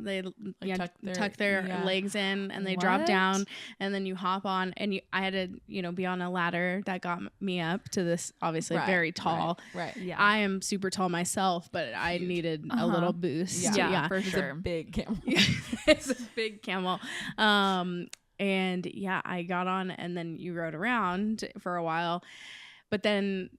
their yeah. legs in, and they drop What? down, and then you hop on, and I had to be on a ladder that got me up to this obviously Right, very tall. Right. Yeah. I am super tall myself, but I Huge. needed a Uh-huh. little boost. Yeah, for It's sure. a big camel. It's a big camel. And yeah, I got on, and then you rode around for a while, but then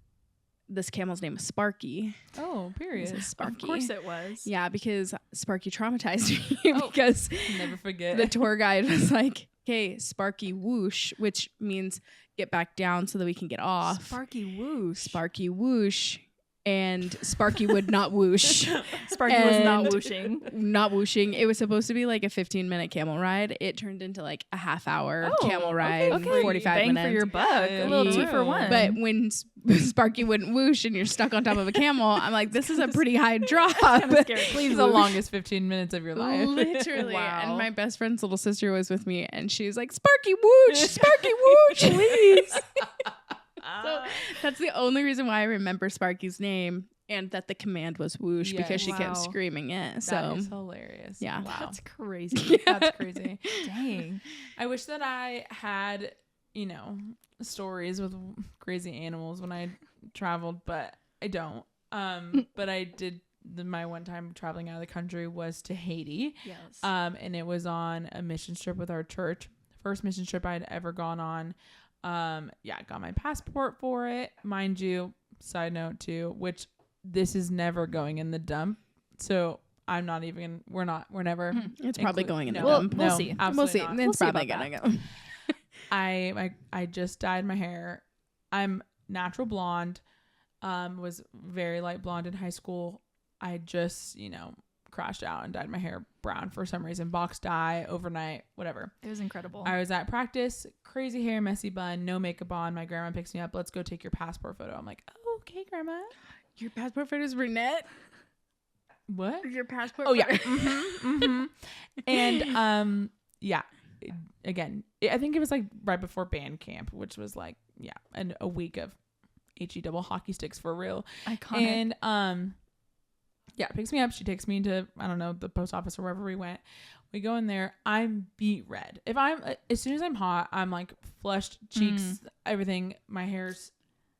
this camel's name is Sparky. Oh, period. Sparky. Of course it was. Yeah, because Sparky traumatized me Oh. because Never forget. the tour guide was like, "Okay, Sparky whoosh," which means get back down so that we can get off. Sparky whoosh. Sparky whoosh. And Sparky would not whoosh. Sparky was not And- whooshing. Not whooshing. It was supposed to be like a 15-minute camel ride. It turned into like a half-hour Oh, camel ride, Okay, 45 bang minutes. for your buck. Yeah, A little yeah. 2 for 1. But when Sparky wouldn't whoosh and you're stuck on top of a camel, I'm like, this is a pretty high drop. kinda scary. Please, the longest 15 minutes of your life. Literally. Wow. And my best friend's little sister was with me, and she was like, Sparky whoosh, Sparky whoosh, please. So that's the only reason why I remember Sparky's name, and that the command was whoosh, Yes. because she Wow. kept screaming it. That So is hilarious. yeah. Wow. That's crazy. That's crazy. Dang. I wish that I had, stories with crazy animals when I traveled, but I don't. But I did. My one time traveling out of the country was to Haiti. Yes. And it was on a mission trip with our church. First mission trip I'd ever gone on. I got my passport for it, mind you. Side note too, which this is never going in the dump. So I'm not even. We're never. it's probably going in the no, dump. We'll see. We'll Absolutely see. not. It's We'll see probably about gonna go. I just dyed my hair. I'm natural blonde. Was very light blonde in high school. I just, crashed out and dyed my hair brown for some reason. Box dye, overnight, whatever. It was incredible. I was at practice, crazy hair, messy bun, no makeup on. My grandma picks me up. Let's go take your passport photo. I'm like, oh, okay, grandma. Your passport photo is brunette. What? Your passport. Oh, yeah. photo- And, again, I think it was like right before band camp, which was like, and a week of HE double hockey sticks for real. Iconic. And picks me up. She takes me to, I don't know, the post office or wherever we went. We go in there. I'm beet red. As soon as I'm hot, I'm like flushed cheeks, everything. My hair's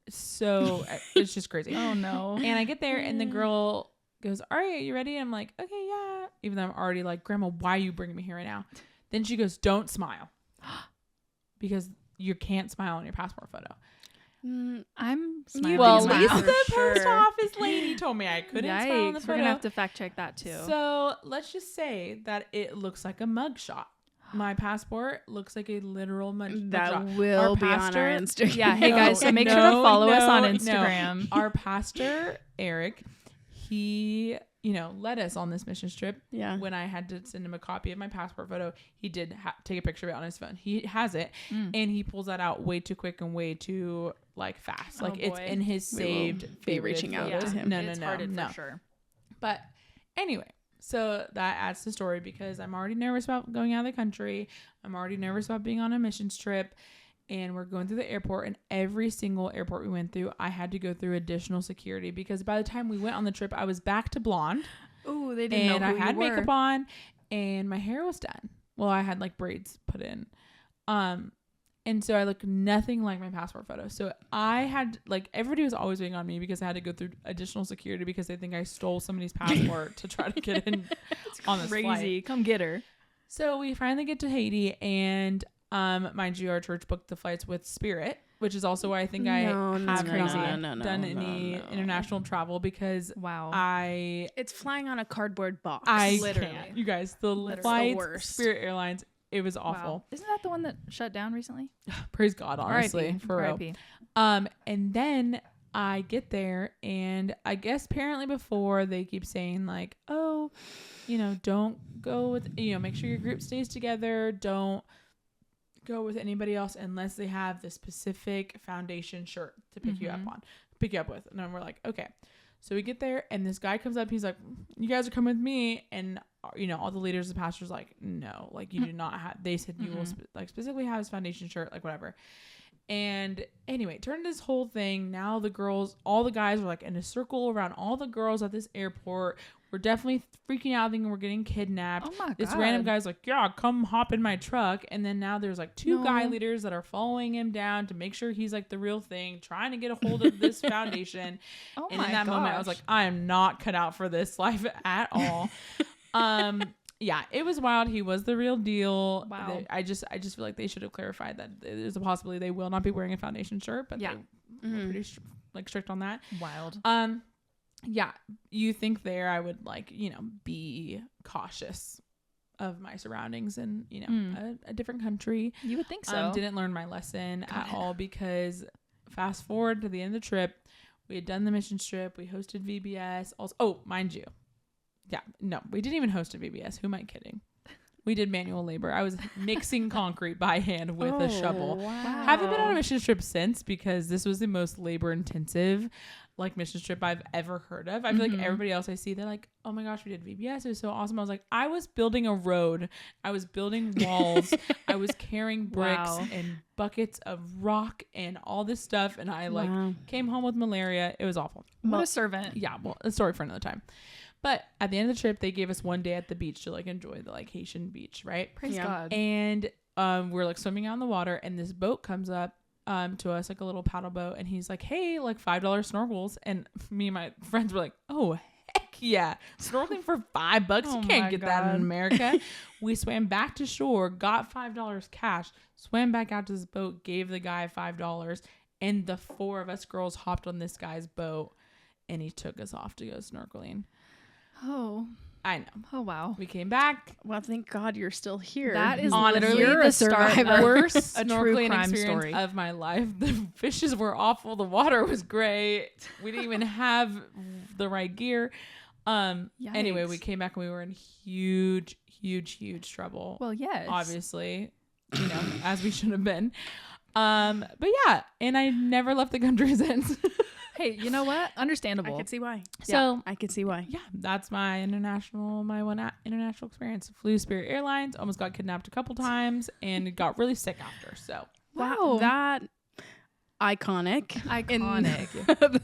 so, it's just crazy. Oh no. And I get there and the girl goes, all right, you ready? I'm like, okay, yeah. Even though I'm already like, Grandma, why are you bringing me here right now? Then she goes, don't smile. Because you can't smile on your passport photo. I'm smiling. Well, at smile least for the post sure. office lady told me I couldn't smile on the Yikes. photo. We're gonna have to fact check that too. So let's just say that it looks like a mugshot. My passport looks like a literal mugshot. That will be on our Instagram. Yeah, hey guys, so make sure to follow us on Instagram. Our pastor, Eric, he, led us on this mission trip. Yeah. When I had to send him a copy of my passport photo, he did take a picture of it on his phone. He has it, and he pulls that out way too quick and way too fast. Like it's boy. in his We will saved. be favorited reaching out photos. to him. No, It's hearted no. for sure. But anyway, so that adds to the story because I'm already nervous about going out of the country. I'm already nervous about being on a missions trip. And we're going through the airport, and every single airport we went through, I had to go through additional security because by the time we went on the trip, I was back to blonde. Oh, they didn't know And who I had you were. makeup on, and my hair was done. Well, I had like braids put in. And so I look nothing like my passport photo. So I had, like, everybody was always waiting on me because I had to go through additional security because they think I stole somebody's passport to try to get in on this flight. Come get her. So we finally get to Haiti, and mind you, our church booked the flights with Spirit, which is also why I think I have not done any international travel because it's flying on a cardboard box. Literally. You guys, the flights, Spirit Airlines, it was awful. Wow. Isn't that the one that shut down recently? Praise God, honestly, for real. And then I get there, and I guess apparently before they keep saying like, oh, you know, don't go with, you know, make sure your group stays together. Don't go with anybody else unless they have the specific foundation shirt to pick you up with. And then we're like, okay. So we get there, and this guy comes up. He's like, you guys are coming with me. And, you know, all the leaders, the pastors, like, no, like, you do not have, they said you will specifically have his foundation shirt, like, whatever. And anyway, it turned this whole thing. Now the girls, all the guys were like in a circle around all the girls at this airport. We're definitely freaking out thinking we're getting kidnapped. Oh my God. This random guy's like, yeah, come hop in my truck. And then now there's like two guy leaders that are following him down to make sure he's like the real thing, trying to get a hold of this foundation. And in that moment, I was like, I am not cut out for this life at all. Yeah, it was wild. He was the real deal. Wow. I just feel like they should have clarified that there's a possibility they will not be wearing a foundation shirt, but they were pretty strict on that. Wild. Yeah, you think there I would like, you know, be cautious of my surroundings and, you know, a different country. You would think so. Didn't learn my lesson at all because fast forward to the end of the trip, we had done the mission trip. We hosted VBS. Also, oh, mind you. Yeah, no, we didn't even host a VBS. Who am I kidding? We did manual labor. I was mixing concrete by hand with a shovel. Wow. Haven't been on a mission trip since because this was the most labor intensive like mission trip I've ever heard of. I feel like everybody else I see, they're like, oh my gosh, we did VBS. It was so awesome. I was like, I was building a road. I was building walls. I was carrying bricks and buckets of rock and all this stuff. And I came home with malaria. It was awful. What a servant. Yeah. Well, a story for another time. But at the end of the trip, they gave us one day at the beach to like enjoy the like Haitian beach, right? Praise God. And we're like swimming out in the water, and this boat comes up to us, like a little paddle boat, and he's like, "Hey, like $5 snorkels." And me and my friends were like, "Oh heck yeah, snorkeling for $5? You can't get that in America." We swam back to shore, got $5 cash, swam back out to this boat, gave the guy $5, and the four of us girls hopped on this guy's boat, and he took us off to go snorkeling. Oh, I know. Oh, wow. We came back. Well, thank God you're still here. That is literally the start of worst snorkeling experience story of my life. The fishes were awful. The water was great. We didn't even have the right gear. Anyway, we came back and we were in huge trouble. Well, yes. Obviously, you know, as we should have been. But yeah, and I never left the country since. Hey, you know what? Understandable. I can see why. So I can see why. Yeah, that's my one international experience. Flew Spirit Airlines, almost got kidnapped a couple times, and got really sick after. So wow, that iconic,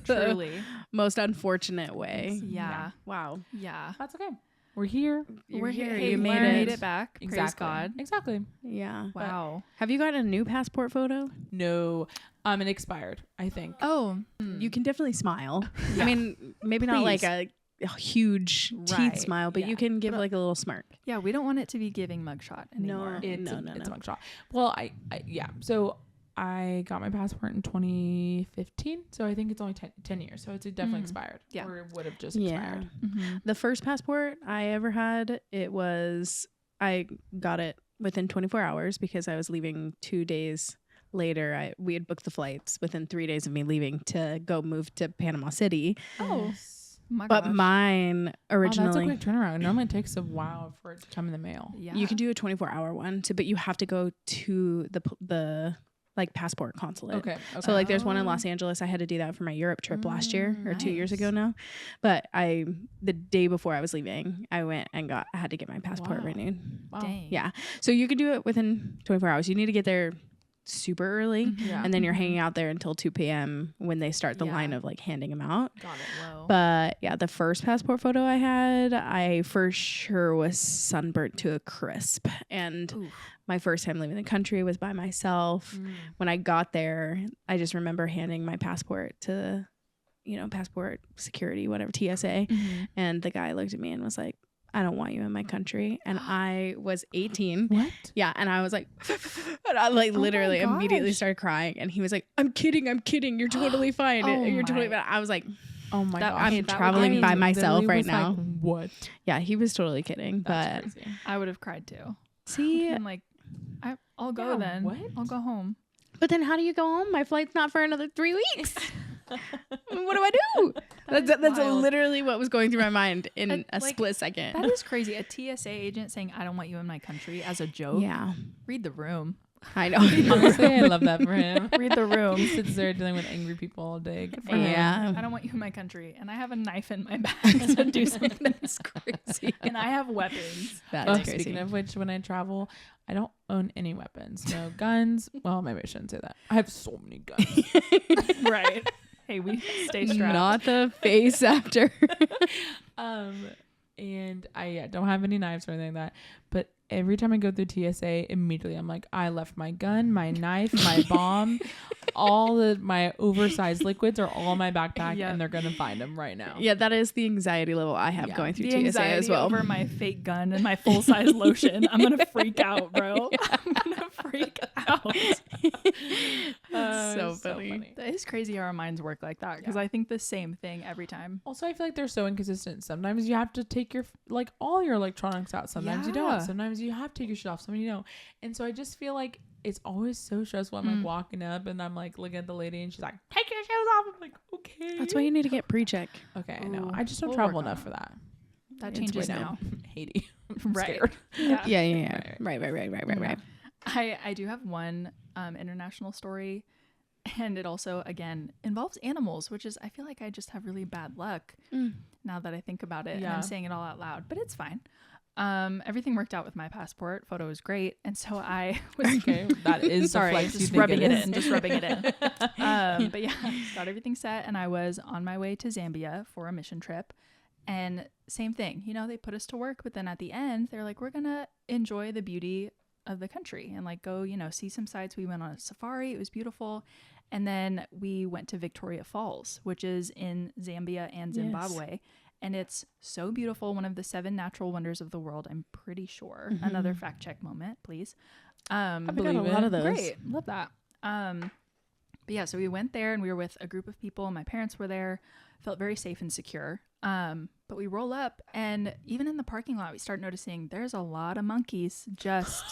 truly most unfortunate way. Yeah. Wow. Yeah. That's okay. We're here. We're here. Hey, you made it back. Exactly. Praise God. Exactly. Yeah. Wow. Have you gotten a new passport photo? No. It expired, I think. Oh. You can definitely smile. Yeah. I mean, maybe not like a huge teeth smile, but you can give like a little smirk. Yeah, we don't want it to be giving mugshot anymore. It's a mugshot. Well, yeah. So I got my passport in 2015, so I think it's only 10 years. So it's definitely expired. Yeah. Or it would have just expired. Mm-hmm. The first passport I ever had, I got it within 24 hours because I was leaving 2 days later. We had booked the flights within 3 days of me leaving to go move to Panama City. Oh. But mine originally... that's a quick turnaround. Normally it takes a while for it to come in the mail. Yeah. You can do a 24-hour one, but you have to go to the like passport consulate. Okay. So like there's one in Los Angeles. I had to do that for my Europe trip last year or 2 years ago now. But the day before I was leaving, I went and I had to get my passport renewed. Wow. Dang. Yeah. So you can do it within 24 hours. You need to get there super early and then you're hanging out there until 2 p.m. when they start the line of like handing them out. Got it. Whoa. But yeah, the first passport photo I had, I for sure was sunburnt to a crisp. And my first time leaving the country was by myself. When I got there, I just remember handing my passport to, passport security, whatever, TSA. And the guy looked at me and was like, I don't want you in my country. And I was 18. What? Yeah. And I was like, and I literally immediately started crying. And he was like, I'm kidding. You're totally fine. You're totally fine. I was like, oh my gosh. I'm traveling by myself right now. Like, what? Yeah, he was totally kidding. That's but crazy. I would have cried too. See, I'm like, I'll go then. What? I'll go home. but then how do you go home? My flight's not for another 3 weeks. What do I do? That's literally what was going through my mind in a split second. That is crazy. A TSA agent saying, I don't want you in my country as a joke. Yeah. Read the room. I know. Honestly, I love that for him. Read the room. He sits there dealing with angry people all day. Good for him. Yeah. I don't want you in my country. And I have a knife in my bag to do something that's crazy. And I have weapons. That's crazy. Speaking of which, when I travel, I don't own any weapons. No guns. Well, maybe I shouldn't say that. I have so many guns. Right. Hey, we stay strapped. Not the face after. And I don't have any knives or anything like that. But every time I go through TSA, immediately I'm like, I left my gun, my knife, my bomb, my oversized liquids are all in my backpack, and they're gonna find them right now. Yeah, that is the anxiety level I have going through the TSA as well. Over my fake gun and my full size lotion. I'm gonna freak out, bro. I'm gonna freak out. So funny. That is crazy how our minds work like that, because I think the same thing every time. Also, I feel like they're so inconsistent. Sometimes you have to take your all your electronics out. Sometimes you don't. Sometimes you have to take your shit off. Sometimes you don't. And so I just feel like it's always so stressful. I'm like walking up and I'm like looking at the lady and she's like, take your shoes off. I'm like, okay. That's why you need to get pre-check. Okay, I know. I just don't travel enough for that. That changes now. Haiti. Right. Yeah. Right. I do have one international story, and it also again involves animals, which is, I feel like I just have really bad luck now that I think about it. And I'm saying it all out loud, but it's fine. Everything worked out with my passport. Photo was great, and so I was okay. That is sorry, the flex just you rubbing think it in, just rubbing it in. But yeah, got everything set, and I was on my way to Zambia for a mission trip. And same thing, they put us to work, but then at the end, they're like, we're gonna enjoy the beauty of the country and like go, see some sights. We went on a safari. It was beautiful. And then we went to Victoria Falls, which is in Zambia and Zimbabwe. Yes. And it's so beautiful. One of the 7 natural wonders of the world, I'm pretty sure. Another fact check moment, please. I believe a lot of those. Great. Love that. But yeah, so we went there and we were with a group of people. My parents were there. Felt very safe and secure. But we roll up, and even in the parking lot, we start noticing there's a lot of monkeys just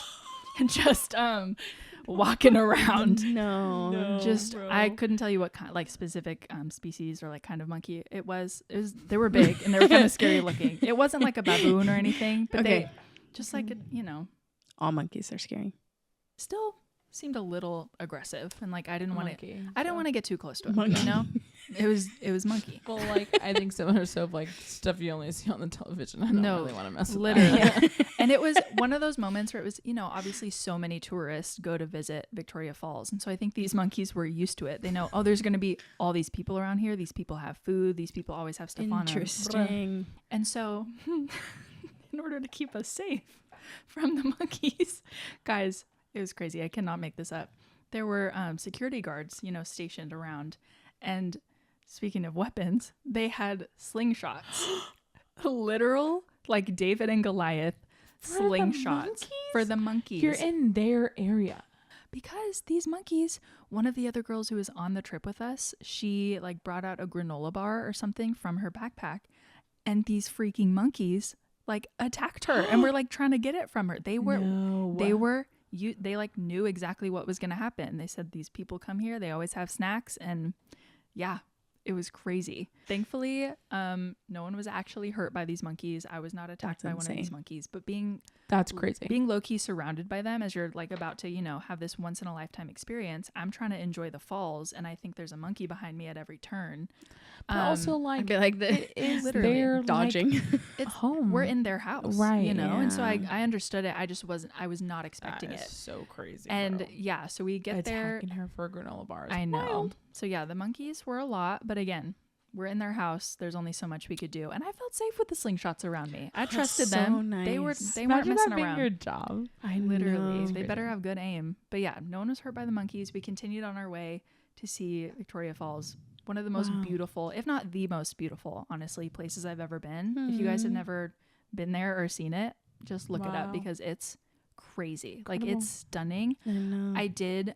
walking around. No, bro. I couldn't tell you what kind, like specific species or like kind of monkey it was. They were big and they were kind of scary looking. It wasn't like a baboon or anything, but they just like all monkeys are scary. Still seemed a little aggressive, and like I didn't want to get too close to him. It was monkey. Well, like I think similar stuff, like stuff you only see on the television. I don't really want to mess with literally. that. And it was one of those moments where it was, obviously so many tourists go to visit Victoria Falls, and so I think these monkeys were used to it. They know, there's going to be all these people around here. These people have food. These people always have stuff on them. Interesting. And so, in order to keep us safe from the monkeys, guys, it was crazy. I cannot make this up. There were security guards, stationed around. And speaking of weapons, they had slingshots. Literal, like David and Goliath slingshots for the monkeys. You're in their area. Because these monkeys, one of the other girls who was on the trip with us, she like brought out a granola bar or something from her backpack. And these freaking monkeys like attacked her and were like trying to get it from her. They like knew exactly what was going to happen. They said, these people come here, they always have snacks. And yeah, it was crazy. Thankfully, no one was actually hurt by these monkeys. I was not attacked by one of these monkeys, but that's crazy. Being low-key surrounded by them as you're like about to, have this once in a lifetime experience. I'm trying to enjoy the falls, and I think there's a monkey behind me at every turn. But also I'd be like, it is literally dodging. Like, it's home. We're in their house, right? And so I understood it. I was not expecting it. So crazy. And bro. yeah, so we get there. Attacking her for a granola bar. I know. Wild. So yeah, the monkeys were a lot, but again, we're in their house. There's only so much we could do. And I felt safe with the slingshots around me. I trusted so them. nice. They weren't Imagine messing that being around. your job. I Literally. know. They better have good aim. But yeah, no one was hurt by the monkeys. We continued on our way to see Victoria Falls. One of the most beautiful, if not the most beautiful, honestly, places I've ever been. If you guys have never been there or seen it, just look it up because it's crazy. Incredible. Like, it's stunning. I know. I did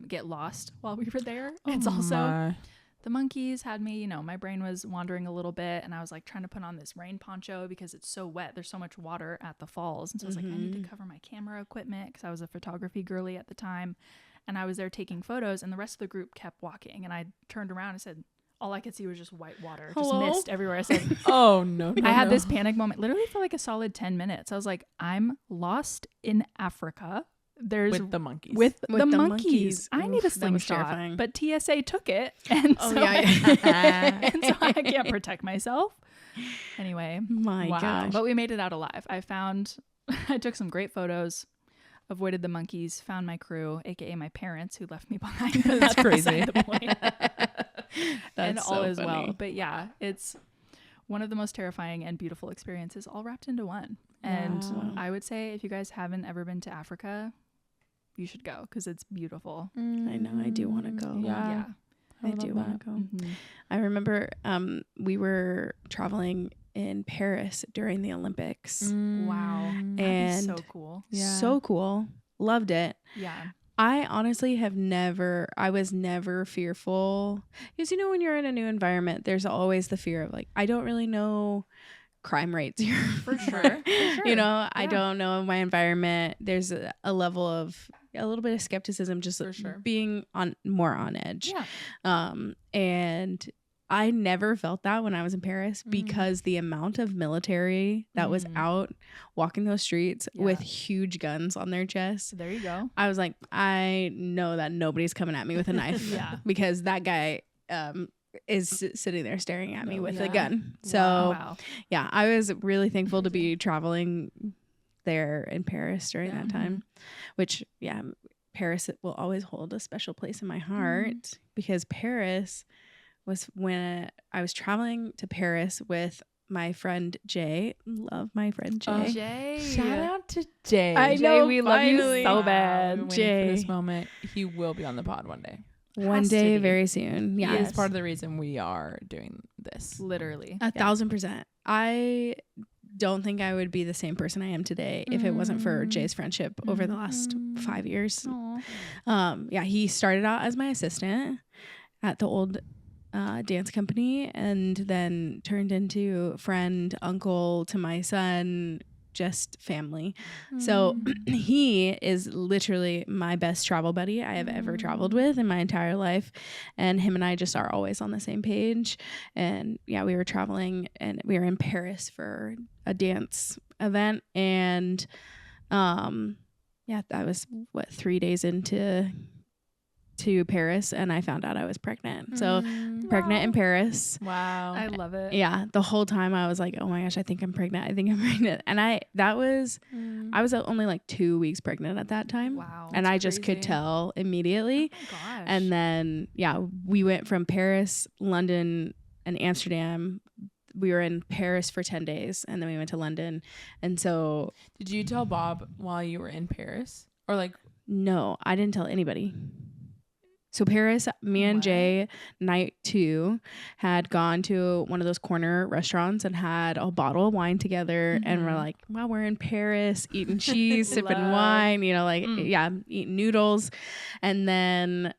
get lost while we were there. Oh It's also my. the monkeys had me, my brain was wandering a little bit, and I was like trying to put on this rain poncho because it's so wet. There's so much water at the falls. And so I was like, I need to cover my camera equipment because I was a photography girly at the time. And I was there taking photos, and the rest of the group kept walking. And I turned around and said, all I could see was just white water, just mist everywhere. I said, Oh no. I had this panic moment literally for like a solid 10 minutes. I was like, I'm lost in Africa. There's with the monkeys. with With the the monkeys. I need a Oof, that was slingshot, terrifying. but TSA took it, and Oh, so yeah. and so I can't protect myself. Anyway, My gosh. but we made it out alive. I took some great photos, avoided the monkeys, found my crew, aka my parents, who left me behind. But that's crazy. beside the point. And That's all so is well. funny. But yeah, it's one of the most terrifying and beautiful experiences all wrapped into one. And Wow. I would say if you guys haven't ever been to Africa, you should go because it's beautiful. I know. I do want to go. Yeah. I do want to go. Mhm. I remember we were traveling in Paris during the Olympics. Wow. Mm. That'd be And so cool. Yeah. So cool. Loved it. Yeah. I honestly I was never fearful. Because, when you're in a new environment, there's always the fear of like, I don't really know crime rates here. For sure. I don't know my environment. There's a level of a little bit of skepticism, just For sure. being more on edge. Yeah. And I never felt that when I was in Paris because the amount of military that was out walking those streets with huge guns on their chest. So there you go. I was like, I know that nobody's coming at me with a knife Yeah. because that guy is sitting there staring at me with a Yeah. gun. So Wow. yeah, I was really thankful to be traveling there in Paris during that time, which Paris will always hold a special place in my heart because Paris was when I was traveling to Paris with my friend Jay. Love my friend Jay. Jay. Shout out to Jay. I Jay, know, we love you finally. so Wow, bad. I've been waiting for this Jay. moment. He will be on the pod one day. One Has to day, be. very soon. He Yeah, is part of the reason we are doing this. Literally. 1,000%. I don't think I would be the same person I am today if it wasn't for Jay's friendship over the last 5 years. Aw. He started out as my assistant at the old dance company and then turned into friend, uncle to my son, just family. So he is literally my best travel buddy I have ever traveled with in my entire life. And him and I just are always on the same page. And yeah, we were traveling and we were in Paris for a dance event. And that was 3 days into Paris, and I found out I was pregnant. So pregnant in Paris. Wow. I love it. Yeah, the whole time I was like, oh my gosh, I think I'm pregnant. And I was only like 2 weeks pregnant at that time. Wow. And I just could crazy. tell immediately. Oh my gosh. And then we went from Paris, London, and Amsterdam. We were in Paris for 10 days and then we went to London. And so Did you tell Bob while you were in Paris? Or like, no, I didn't tell anybody. So Paris, me and What? Jay, night 2, had gone to one of those corner restaurants and had a bottle of wine together. And we're like, wow, we're in Paris, eating cheese, sipping Love. wine, eating noodles. And then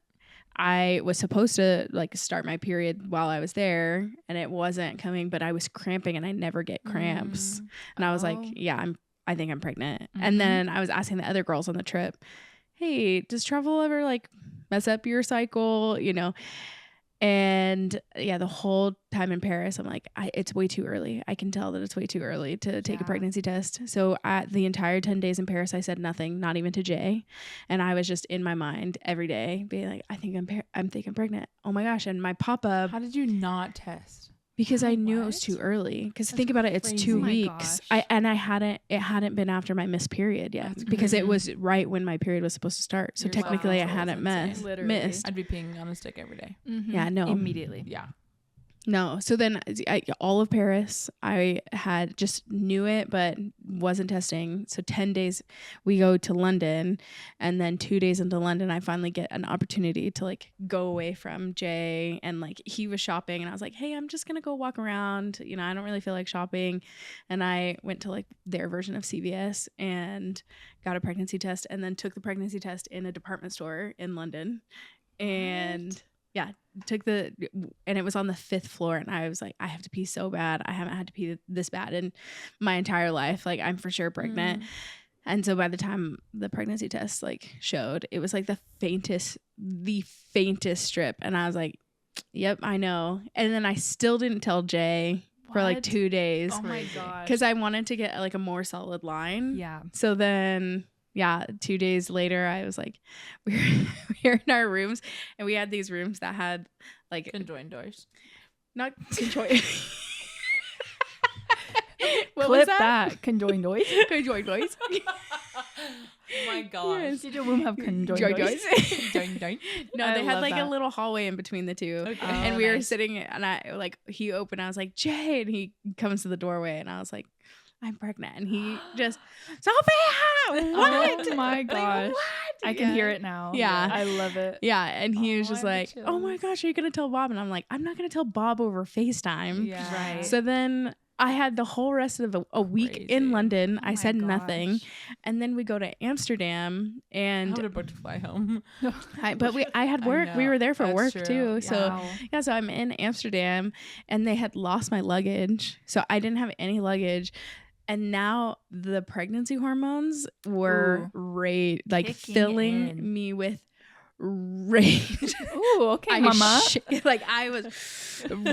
I was supposed to like start my period while I was there and it wasn't coming, but I was cramping and I never get cramps. And I was like, Oh. I think I'm pregnant. And then I was asking the other girls on the trip, hey, does travel ever like mess up your cycle, And the whole time in Paris, I'm like, it's way too early. I can tell that it's way too early to take a Yeah. pregnancy test. So at the entire 10 days in Paris, I said nothing, not even to Jay. And I was just in my mind every day being like, I think I'm pregnant. Oh my gosh. And my pop-up, how did you not test? because I knew it What? was too early. Because That's think about it, it's crazy. 2 Oh my weeks. gosh. It hadn't been after my missed period yet That's because it crazy. was right when my period was supposed to start. So Your technically I cycle is hadn't insane. missed. Literally. missed. I'd be peeing on a stick every day. Mhm. Yeah, no. Immediately. Yeah. No. So then all of Paris, I had just knew it, but wasn't testing. So 10 days we go to London, and then 2 days into London, I finally get an opportunity to like go away from Jay, and like he was shopping and I was like, hey, I'm just going to go walk around. You know, I don't really feel like shopping. And I went to like their version of CVS and got a pregnancy test, and then took the pregnancy test in a department store in London. And yeah, and it was on the 5th floor, and I was like, I have to pee so bad. I haven't had to pee this bad in my entire life. Like, I'm for sure pregnant. And so by the time the pregnancy test like showed, it was like the faintest strip. And I was like, yep, I know. And then I still didn't tell Jay for like 2 days. Oh my gosh. Because I wanted to get like a more solid line. Yeah. So then, yeah, 2 days later, I was like, we're in our rooms, and we had these rooms that had like Conjoined doors. not conjoined. What Clip was that? Conjoined noise. Conjoined noise. Oh my gosh. Yes. Did your womb have conjoined Joint noise? No, I they had love like that. a little hallway in between the two. Okay. And Oh, we were nice. sitting, and I like, he opened, I was like, Jay, and he comes to the doorway, and I was like, I'm pregnant. And he just, Sophia, what? Oh my Like, gosh. what? I can Yeah. hear it now. Yeah. I love it. Yeah, and he was Oh, just I have like, the oh my chills. gosh, are you going to tell Bob? And I'm like, I'm not going to tell Bob over FaceTime. Yeah. Right. So then I had the whole rest of a week in Crazy. London. Oh I my said nothing. gosh. And then we go to Amsterdam, I and would have booked to fly home. I had I work. We know. were there for That's work true. too. So Wow. yeah, so I'm in Amsterdam, and they had lost my luggage. So I didn't have any luggage. And now the pregnancy hormones were Kicking filling in. me with rage. Ooh, okay, I mama. I was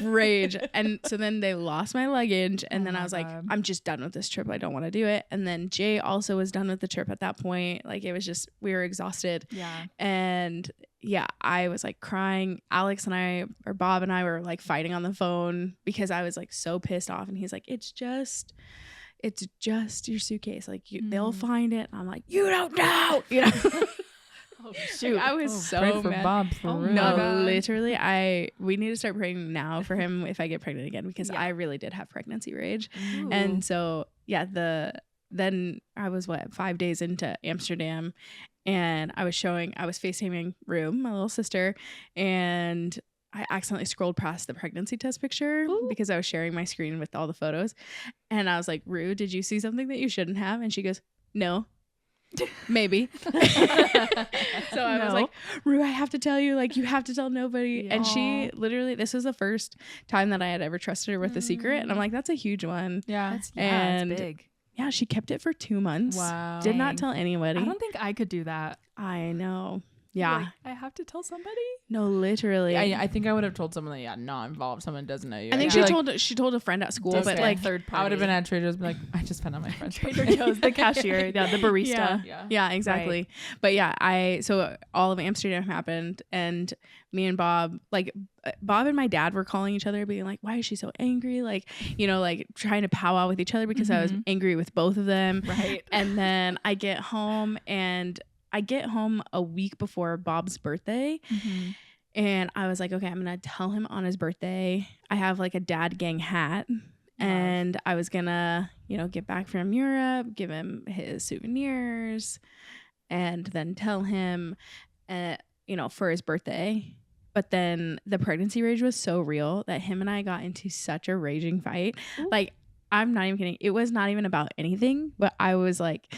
rage. And so then they lost my luggage, and Oh then I my was like, God. I'm just done with this trip. I don't want to do it. And then Jay also was done with the trip at that point. Like, it was just, we were exhausted. Yeah. And yeah, I was like crying. Alex and I, or Bob and I, were like fighting on the phone because I was like so pissed off. And he's like, it's just your suitcase. Like, they'll find it. And I'm like, you don't know. You know? Oh, Shoot, I was Pray so for mad. Bob for Oh real. my No, God. literally, we need to start praying now for him if I get pregnant again, because Yeah. I really did have pregnancy rage. Ooh. And so, yeah, then I was 5 days into Amsterdam, and I was FaceTiming Room, my little sister, and I accidentally scrolled past the pregnancy test picture because I was sharing my screen with all the photos. And I was like, Rue, did you see something that you shouldn't have? And she goes, no. Maybe. So I was No. like, Rue, I have to tell you, like, you have to tell nobody. Yeah. And she literally, this was the first time that I had ever trusted her with a secret. And I'm like, that's a huge one. Yeah. That's and it's big. Yeah, she kept it for 2 months. Wow. Did not Dang. tell anybody. I don't think I could do that. I know. Yeah. Like, I have to tell somebody. No, literally. I think I would have told someone that, not involved. Someone doesn't know you. I think I'd she be she told a friend at school, Just but say like, third party. I would have been at Trader Joe's, be like, I just found out my friend's Trader pregnant. Joe's, the cashier, yeah, the barista. Yeah. yeah, exactly. But yeah, so all of Amsterdam happened, and me and Bob, like, Bob and my dad were calling each other, being like, why is she so angry? Like, like trying to powwow with each other because I was angry with both of them. Right. And then I get home a week before Bob's birthday. Mm-hmm. And I was like, okay, I'm going to tell him on his birthday. I have like a dad gang hat. And I was going to, get back from Europe, give him his souvenirs, and then tell him, for his birthday. But then the pregnancy rage was so real that him and I got into such a raging fight. Ooh. Like, I'm not even kidding. It was not even about anything, but I was like,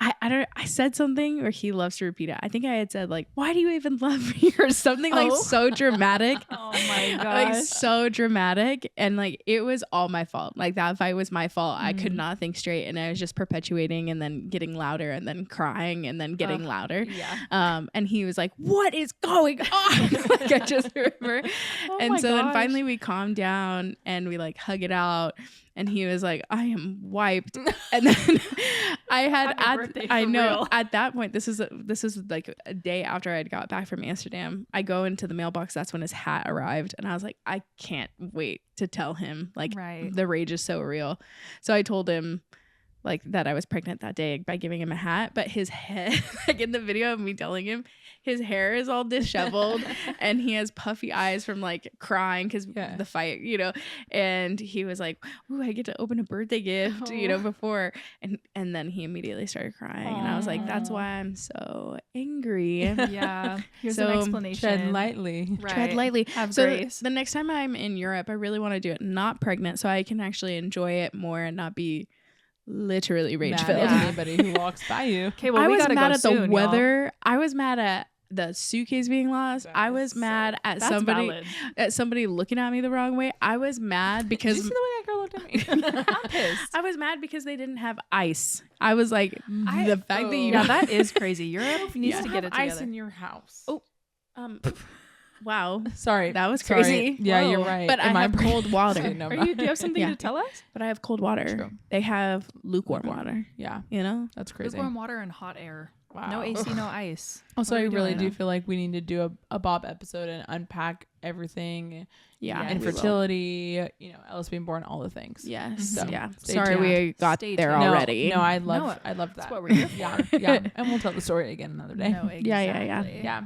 I said something, or he loves to repeat it. I think I had said, like, why do you even love me, or something like so dramatic. Oh my gosh. Like, so dramatic. And like, it was all my fault. Like, that fight was my fault. I could not think straight, and I was just perpetuating, and then getting louder, and then crying, and then getting louder. Yeah. And he was like, what is going on? Like, I just remember. Oh And my so then gosh. finally we calmed down, and we like hug it out. And he was like, I am wiped. And then I had Happy birthday, I for know real. at that point, this is like a day after I had got back from Amsterdam. I go into the mailbox. That's when his hat arrived. And I was like, I can't wait to tell him. Like, Right. the rage is so real. So I told him, like that I was pregnant that day by giving him a hat, but his head, like in the video of me telling him, his hair is all disheveled and he has puffy eyes from like crying because the fight, you know, and he was like, ooh, I get to open a birthday gift, you know, before, and then he immediately started crying. And I was like, that's why I'm so angry. Yeah. Here's an explanation. Tread lightly. Right. Tread lightly. Have so grace. The next time I'm in Europe, I really want to do it not pregnant so I can actually enjoy it more and not be literally rage filled. Anybody who walks by you. Okay, well, I we was gotta mad go at soon, the weather. I was mad at the suitcase being lost. I was mad at somebody looking at me the wrong way. I was mad because Did you see the way that girl looked at me? I'm pissed. I was mad because they didn't have ice. I was like, the fact that you Yeah, that is crazy. Europe needs to get it together. Ice in your house. Oh, wow. Sorry, that was sorry. crazy. Yeah, Whoa. you're right. But I have cold water. Do you have something to tell us? But I have cold water. True. They have lukewarm water. Yeah, you know, that's crazy. Lukewarm water and hot air. Wow. No AC, no ice. Also, I really do doing? feel like we need to do a Bob episode and unpack everything. Yeah, infertility, you know, Ellis being born, all the things. Yes. So, yeah. stay Sorry, tuned. we got Stay there tuned. already. No, I love that. That's what we're here for. Yeah, and we'll tell the story again another day. No, exactly. Yeah.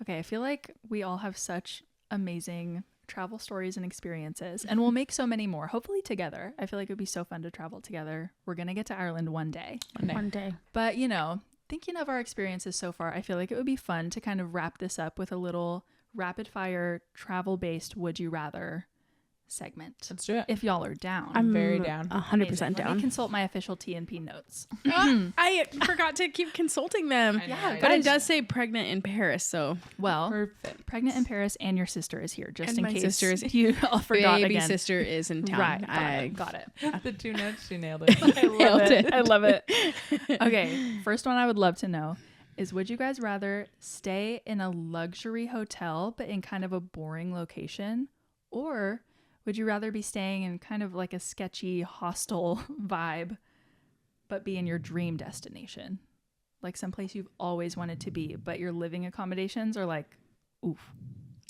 Okay, I feel like we all have such amazing travel stories and experiences, and we'll make so many more, hopefully together. I feel like it would be so fun to travel together. We're going to get to Ireland one day. One day. But, you know, thinking of our experiences so far, I feel like it would be fun to kind of wrap this up with a little rapid fire travel based would you rather segment. Let's do it. If y'all are down. I'm very down. 100% Let down. me consult my official TNP notes. I forgot to keep consulting them. Yeah, but it does say pregnant in Paris, so Well, perfect. Pregnant in Paris, and your sister is here, just And in my case sister is you all forgot baby again. sister is in town. Right, got it. The 2 notes, she nailed it. I love it. Okay, first one I would love to know is, would you guys rather stay in a luxury hotel but in kind of a boring location, or would you rather be staying in kind of like a sketchy hostel vibe but be in your dream destination, like someplace you've always wanted to be, but your living accommodations are like oof?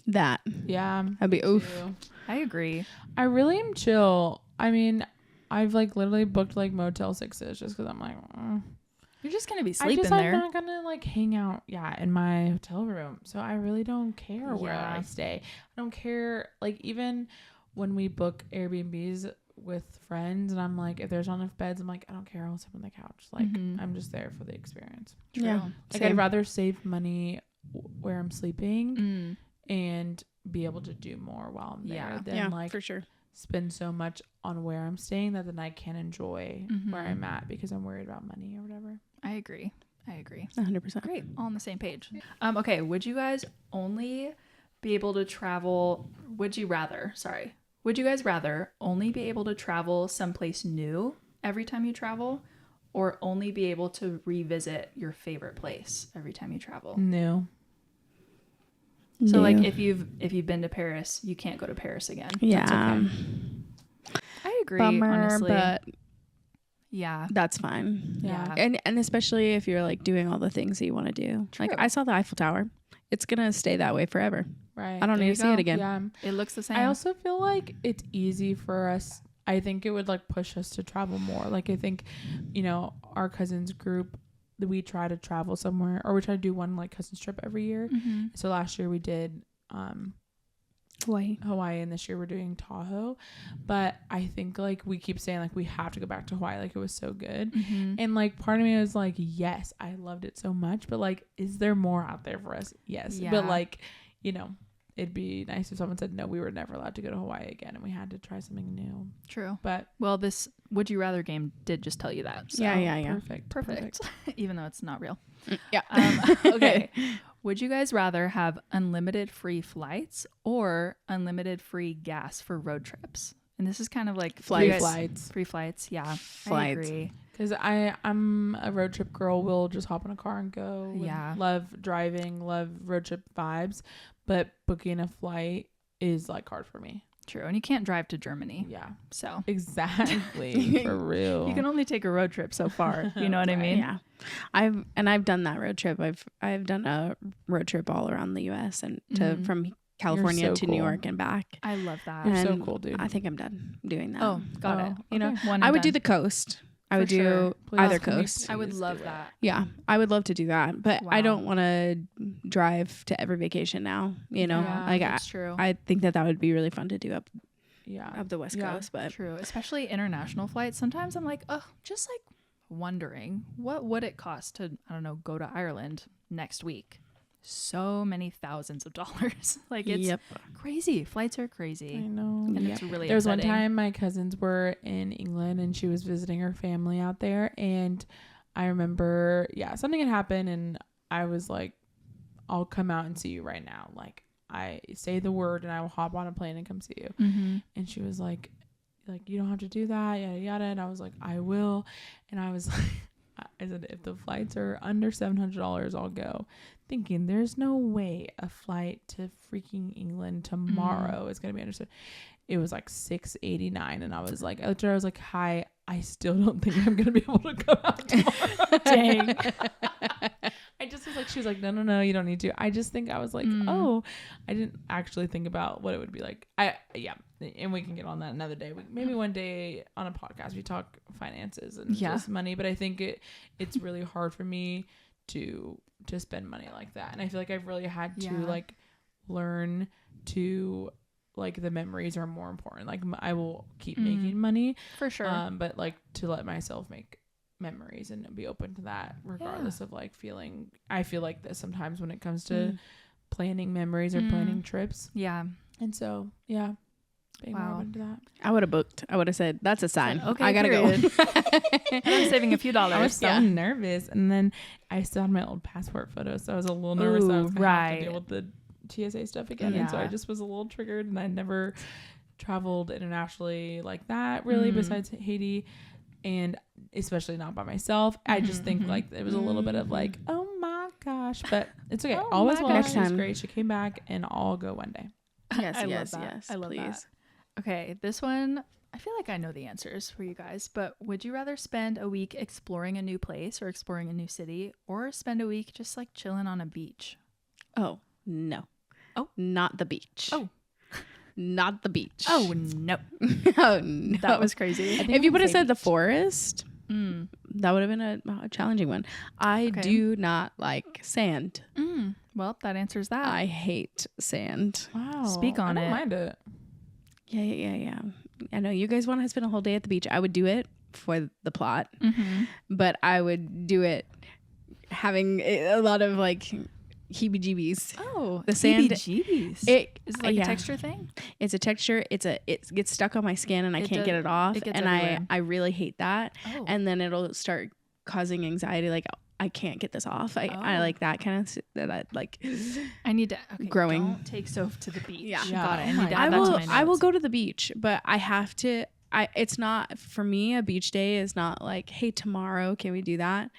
That. Yeah, That'd be oof. too. I agree. I really am chill. I mean, I've like literally booked like Motel 6s just because I'm like, You're just gonna be I sleeping just there. I'm not gonna like hang out, in my hotel room. So I really don't care where Yeah. I stay. I don't care. Like even when we book Airbnbs with friends, and I'm like, if there's not enough beds, I'm like, I don't care. I'll sleep on the couch. Like I'm just there for the experience. True. Yeah. Like Same. I'd rather save money where I'm sleeping and be able to do more while I'm there than like for sure. spend so much on where I'm staying that then I can't enjoy where I'm at because I'm worried about money or whatever. I agree. 100%. Great. All on the same page. Okay. Would you guys only be able to travel? Would you guys rather only be able to travel someplace new every time you travel, or only be able to revisit your favorite place every time you travel? No. So like if you've been to Paris, you can't go to Paris again. Yeah. That's okay. I agree. Bummer, honestly. but yeah. that's fine. Yeah. And especially if you're like doing all the things that you want to do. True. Like I saw the Eiffel Tower. It's going to stay that way forever. Right. I don't There need you to see go. it again. Yeah. It looks the same. I also feel like it's easy for us. I think it would like push us to travel more. Like I think, you know, our cousins group, we try to travel somewhere, or we try to do one like cousins trip every year. So last year we did Hawaii, and this year we're doing Tahoe. But I think like we keep saying like we have to go back to Hawaii, like it was so good. And like part of me was like, yes, I loved it so much, but like is there more out there for us? Yes. Yeah. But like, you know, it'd be nice if someone said no, we were never allowed to go to Hawaii again and we had to try something new. True. But Well, this Would You Rather game did just tell you that. So. Yeah. Perfect. Even though it's not real. Yeah. Okay. Would you guys rather have unlimited free flights or unlimited free gas for road trips? And this is kind of like flights. Free flights. Yeah. Flights. I agree. Because I'm a road trip girl. We'll just hop in a car and go. Yeah. Love driving, love road trip vibes. But booking a flight is like hard for me. True. And you can't drive to Germany. Yeah. So Exactly. For real. you can only take a road trip so far. You know what I mean? Yeah. I've done that road trip. I've done a road trip all around the US and from California so to New cool. York and back. I love that. You're so And cool, dude. I think I'm done doing that. Oh, got it. You know, One I and would do done. the coast. I would do Please, either can we coast. I would please love do it? that. Yeah, I would love to do that, but I Wow. don't want to drive to every vacation now. You know, Yeah, like that's true. I think that would be really fun to do up Yeah. the West Yeah. Coast. But True, especially international flights. Sometimes I'm like, oh, just like wondering what would it cost to, I don't know, go to Ireland next week. So many thousands of dollars. Like it's crazy. Flights are I crazy. know. And it's really There was one upsetting. time my cousins were in England and she was visiting her family out there, and I remember something had happened and I was like, I'll come out and see you right now. Like, I say the word and I will hop on a plane and come see you. Mm-hmm. And she was like, you don't have to do that, yada yada. And I was like, I will. And I was like, I said, if the flights are under $700, I'll go. Thinking there's no way a flight to freaking England tomorrow is gonna be understood. It was like $689, and I was like, I was like, hi, I still don't think I'm gonna be able to come out tomorrow. Dang. I just was like, she was like, no, you don't need to. I just think I was like, oh, I didn't actually think about what it would be like. And we can get on that another day. Maybe one day on a podcast we talk finances and just money. But I think it's really hard for me to spend money like that, and I feel like I've really had to like learn to like the memories are more important. Like I will keep making money For sure. but like to let myself make memories and be open to that regardless of like feeling. I feel like this sometimes when it comes to planning memories or planning trips. Yeah. And so being more open to that. I would have booked. I would have said, that's a sign. Okay, I gotta period. go. I'm saving a few dollars. I was so nervous, and then I still had my old passport photos, so I was a little nervous that I was gonna have to deal with the TSA stuff again. And so I just was a little triggered, and I never traveled internationally like that really besides Haiti, and especially not by myself. I just think like it was a little bit of like, oh my gosh, but it's okay. Always well. Next She was time. great. She came back, and I'll go one day. Yes, I love yes, that. yes. I love please. that. Okay, this one, I feel like I know the answers for you guys, but would you rather spend a week exploring a new place or exploring a new city, or spend a week just like chilling on a beach? Oh, no. Oh. Not the beach. Oh. Not the beach. Oh, no. Oh, no. That was crazy. If you would have said the forest, Mm. that would have been a challenging one. I do not like sand. Well, that answers that. I hate sand. Wow. Speak on I don't it. mind it. Yeah. I know you guys want to spend a whole day at the beach. I would do it for the plot, but I would do it having a lot of like heebie-jeebies. Oh, the sand. heebie-jeebies. It Is it like a texture thing? It's a texture. It gets stuck on my skin and I can't get it off. It gets And everywhere. I really hate that. Oh. And then it'll start causing anxiety. Like I can't get this off. I like that kind of that like. I need to growing. Don't take Soph to the beach. Yeah. Got it. I Oh need my to God. add that to my notes. I will go to the beach, but I have to. It's not for me. A beach day is not like, hey, tomorrow can we do that?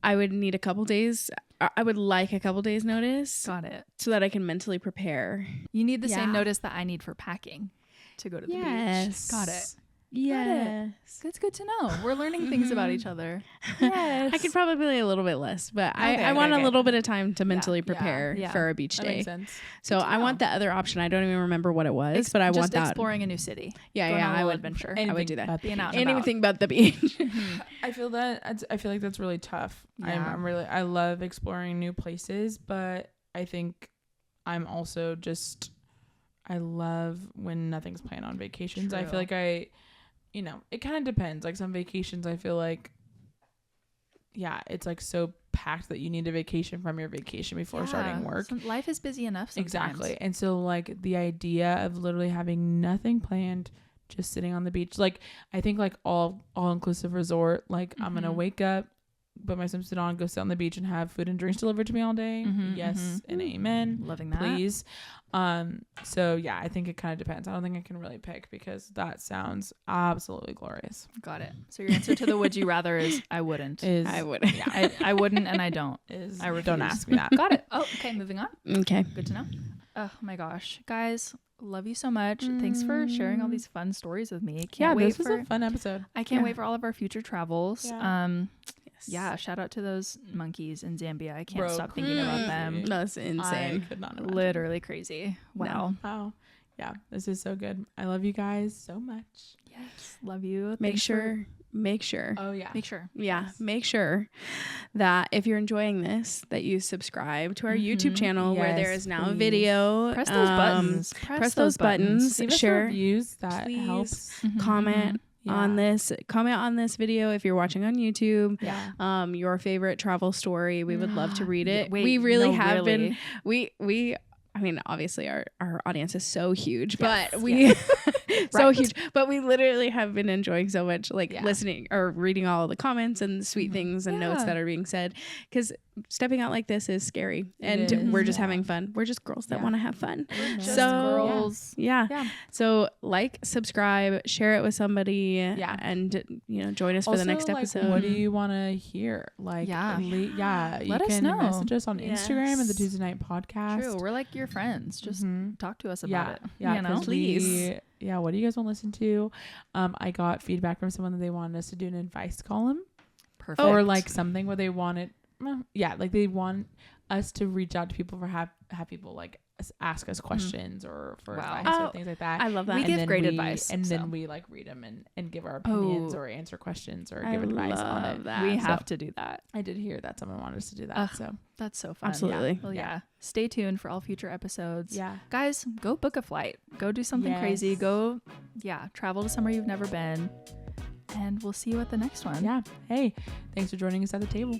I would need a couple days. I would like a couple days notice. Got it. So that I can mentally prepare. You need the Yeah. same notice that I need for packing to go to the beach. Got it. Yes. That's good to know. We're learning things about each other. I could probably a little bit less, but I want a little bit of time to mentally prepare yeah. for a beach That day. makes sense. So I want the other option. I don't even remember what it was, but I Just want that. exploring a new city. Yeah, Going on a I little would adventure. I would do that. Being out and about. Anything but the beach. I feel like that's really tough. Yeah. I love exploring new places, but I think I'm also just I love when nothing's planned on vacations. I feel True. like it kind of depends. Like some vacations I feel like it's like so packed that you need a vacation from your vacation before starting work. Life is busy enough sometimes. Exactly. And so like the idea of literally having nothing planned, just sitting on the beach, like I think like all inclusive resort, like I'm gonna wake up, put my swimsuit on, go sit on the beach and have food and drinks delivered to me all day. Yes and amen. Loving that. Please. So yeah, I think it kind of depends. I don't think I can really pick because that sounds absolutely glorious. Got it. So your answer to the would you rather is I wouldn't. I would. Yeah. I wouldn't and I don't. Is I refuse. don't ask me that. Got it. Oh, okay. Moving on. Okay. Good to know. Oh my gosh. Guys, love you so much. Thanks for sharing all these fun stories with me. Can't wait this was a fun episode. I can't wait for all of our future travels. Yeah. Yeah, shout out to those monkeys in Zambia. I can't stop thinking about them. That's I insane. could not imagine. Literally crazy. Wow. Wow. Yeah, this is so good. I love you guys so much. Yes. Love you. Make Thanks sure make sure. Oh yeah. Make sure. Yeah, Yes. make sure that if you're enjoying this, that you subscribe to our YouTube channel where there Yes, is now a please. video. Press those buttons. Press those buttons. Leave us Share, reviews. That please. helps. comment on this. Comment on this video if you're watching on YouTube. Yeah. Your favorite travel story. We would love to read it. Wait, we really no, have really. been. We. I mean, obviously our audience is so huge, Yes, but we so Right. huge, but we literally have been enjoying so much, like Yeah. listening or reading all the comments and sweet things and notes Yeah. that are being said. Because stepping out like this is scary, and is, we're just yeah. having fun. We're just girls that Yeah. want to have fun. Just So girls. yeah. Yeah. So like, subscribe, share it with somebody, Yeah. and join us for Also, the next like, episode. what do you want to hear? Like, Yeah. you Let us can know. message us on Instagram at the Yes. Tuesday Night Podcast. True. We're like your friends. Just talk to us Yeah, about it. yeah, You know? 'cause Please. yeah, what do you guys want to listen to? I got feedback from someone that they wanted us to do an advice column, Perfect. or like something where they wanted, like they want us to reach out to people for have people like ask us questions or for Wow. advice Oh, or things like that. I love that. We And give then great advice, and so. then we like read them and give our opinions Oh. or answer questions or I give advice on love it. that. we So- have to do that. I did hear that someone wanted us to do that. Ugh. So That's so fun. Absolutely. Well, Yeah. yeah. Stay tuned for all future episodes. yeah, Guys, go book a flight. Go do something crazy. Yes. Go, travel to somewhere you've never been. And we'll see you at the next one. yeah. Hey, thanks for joining us at the table.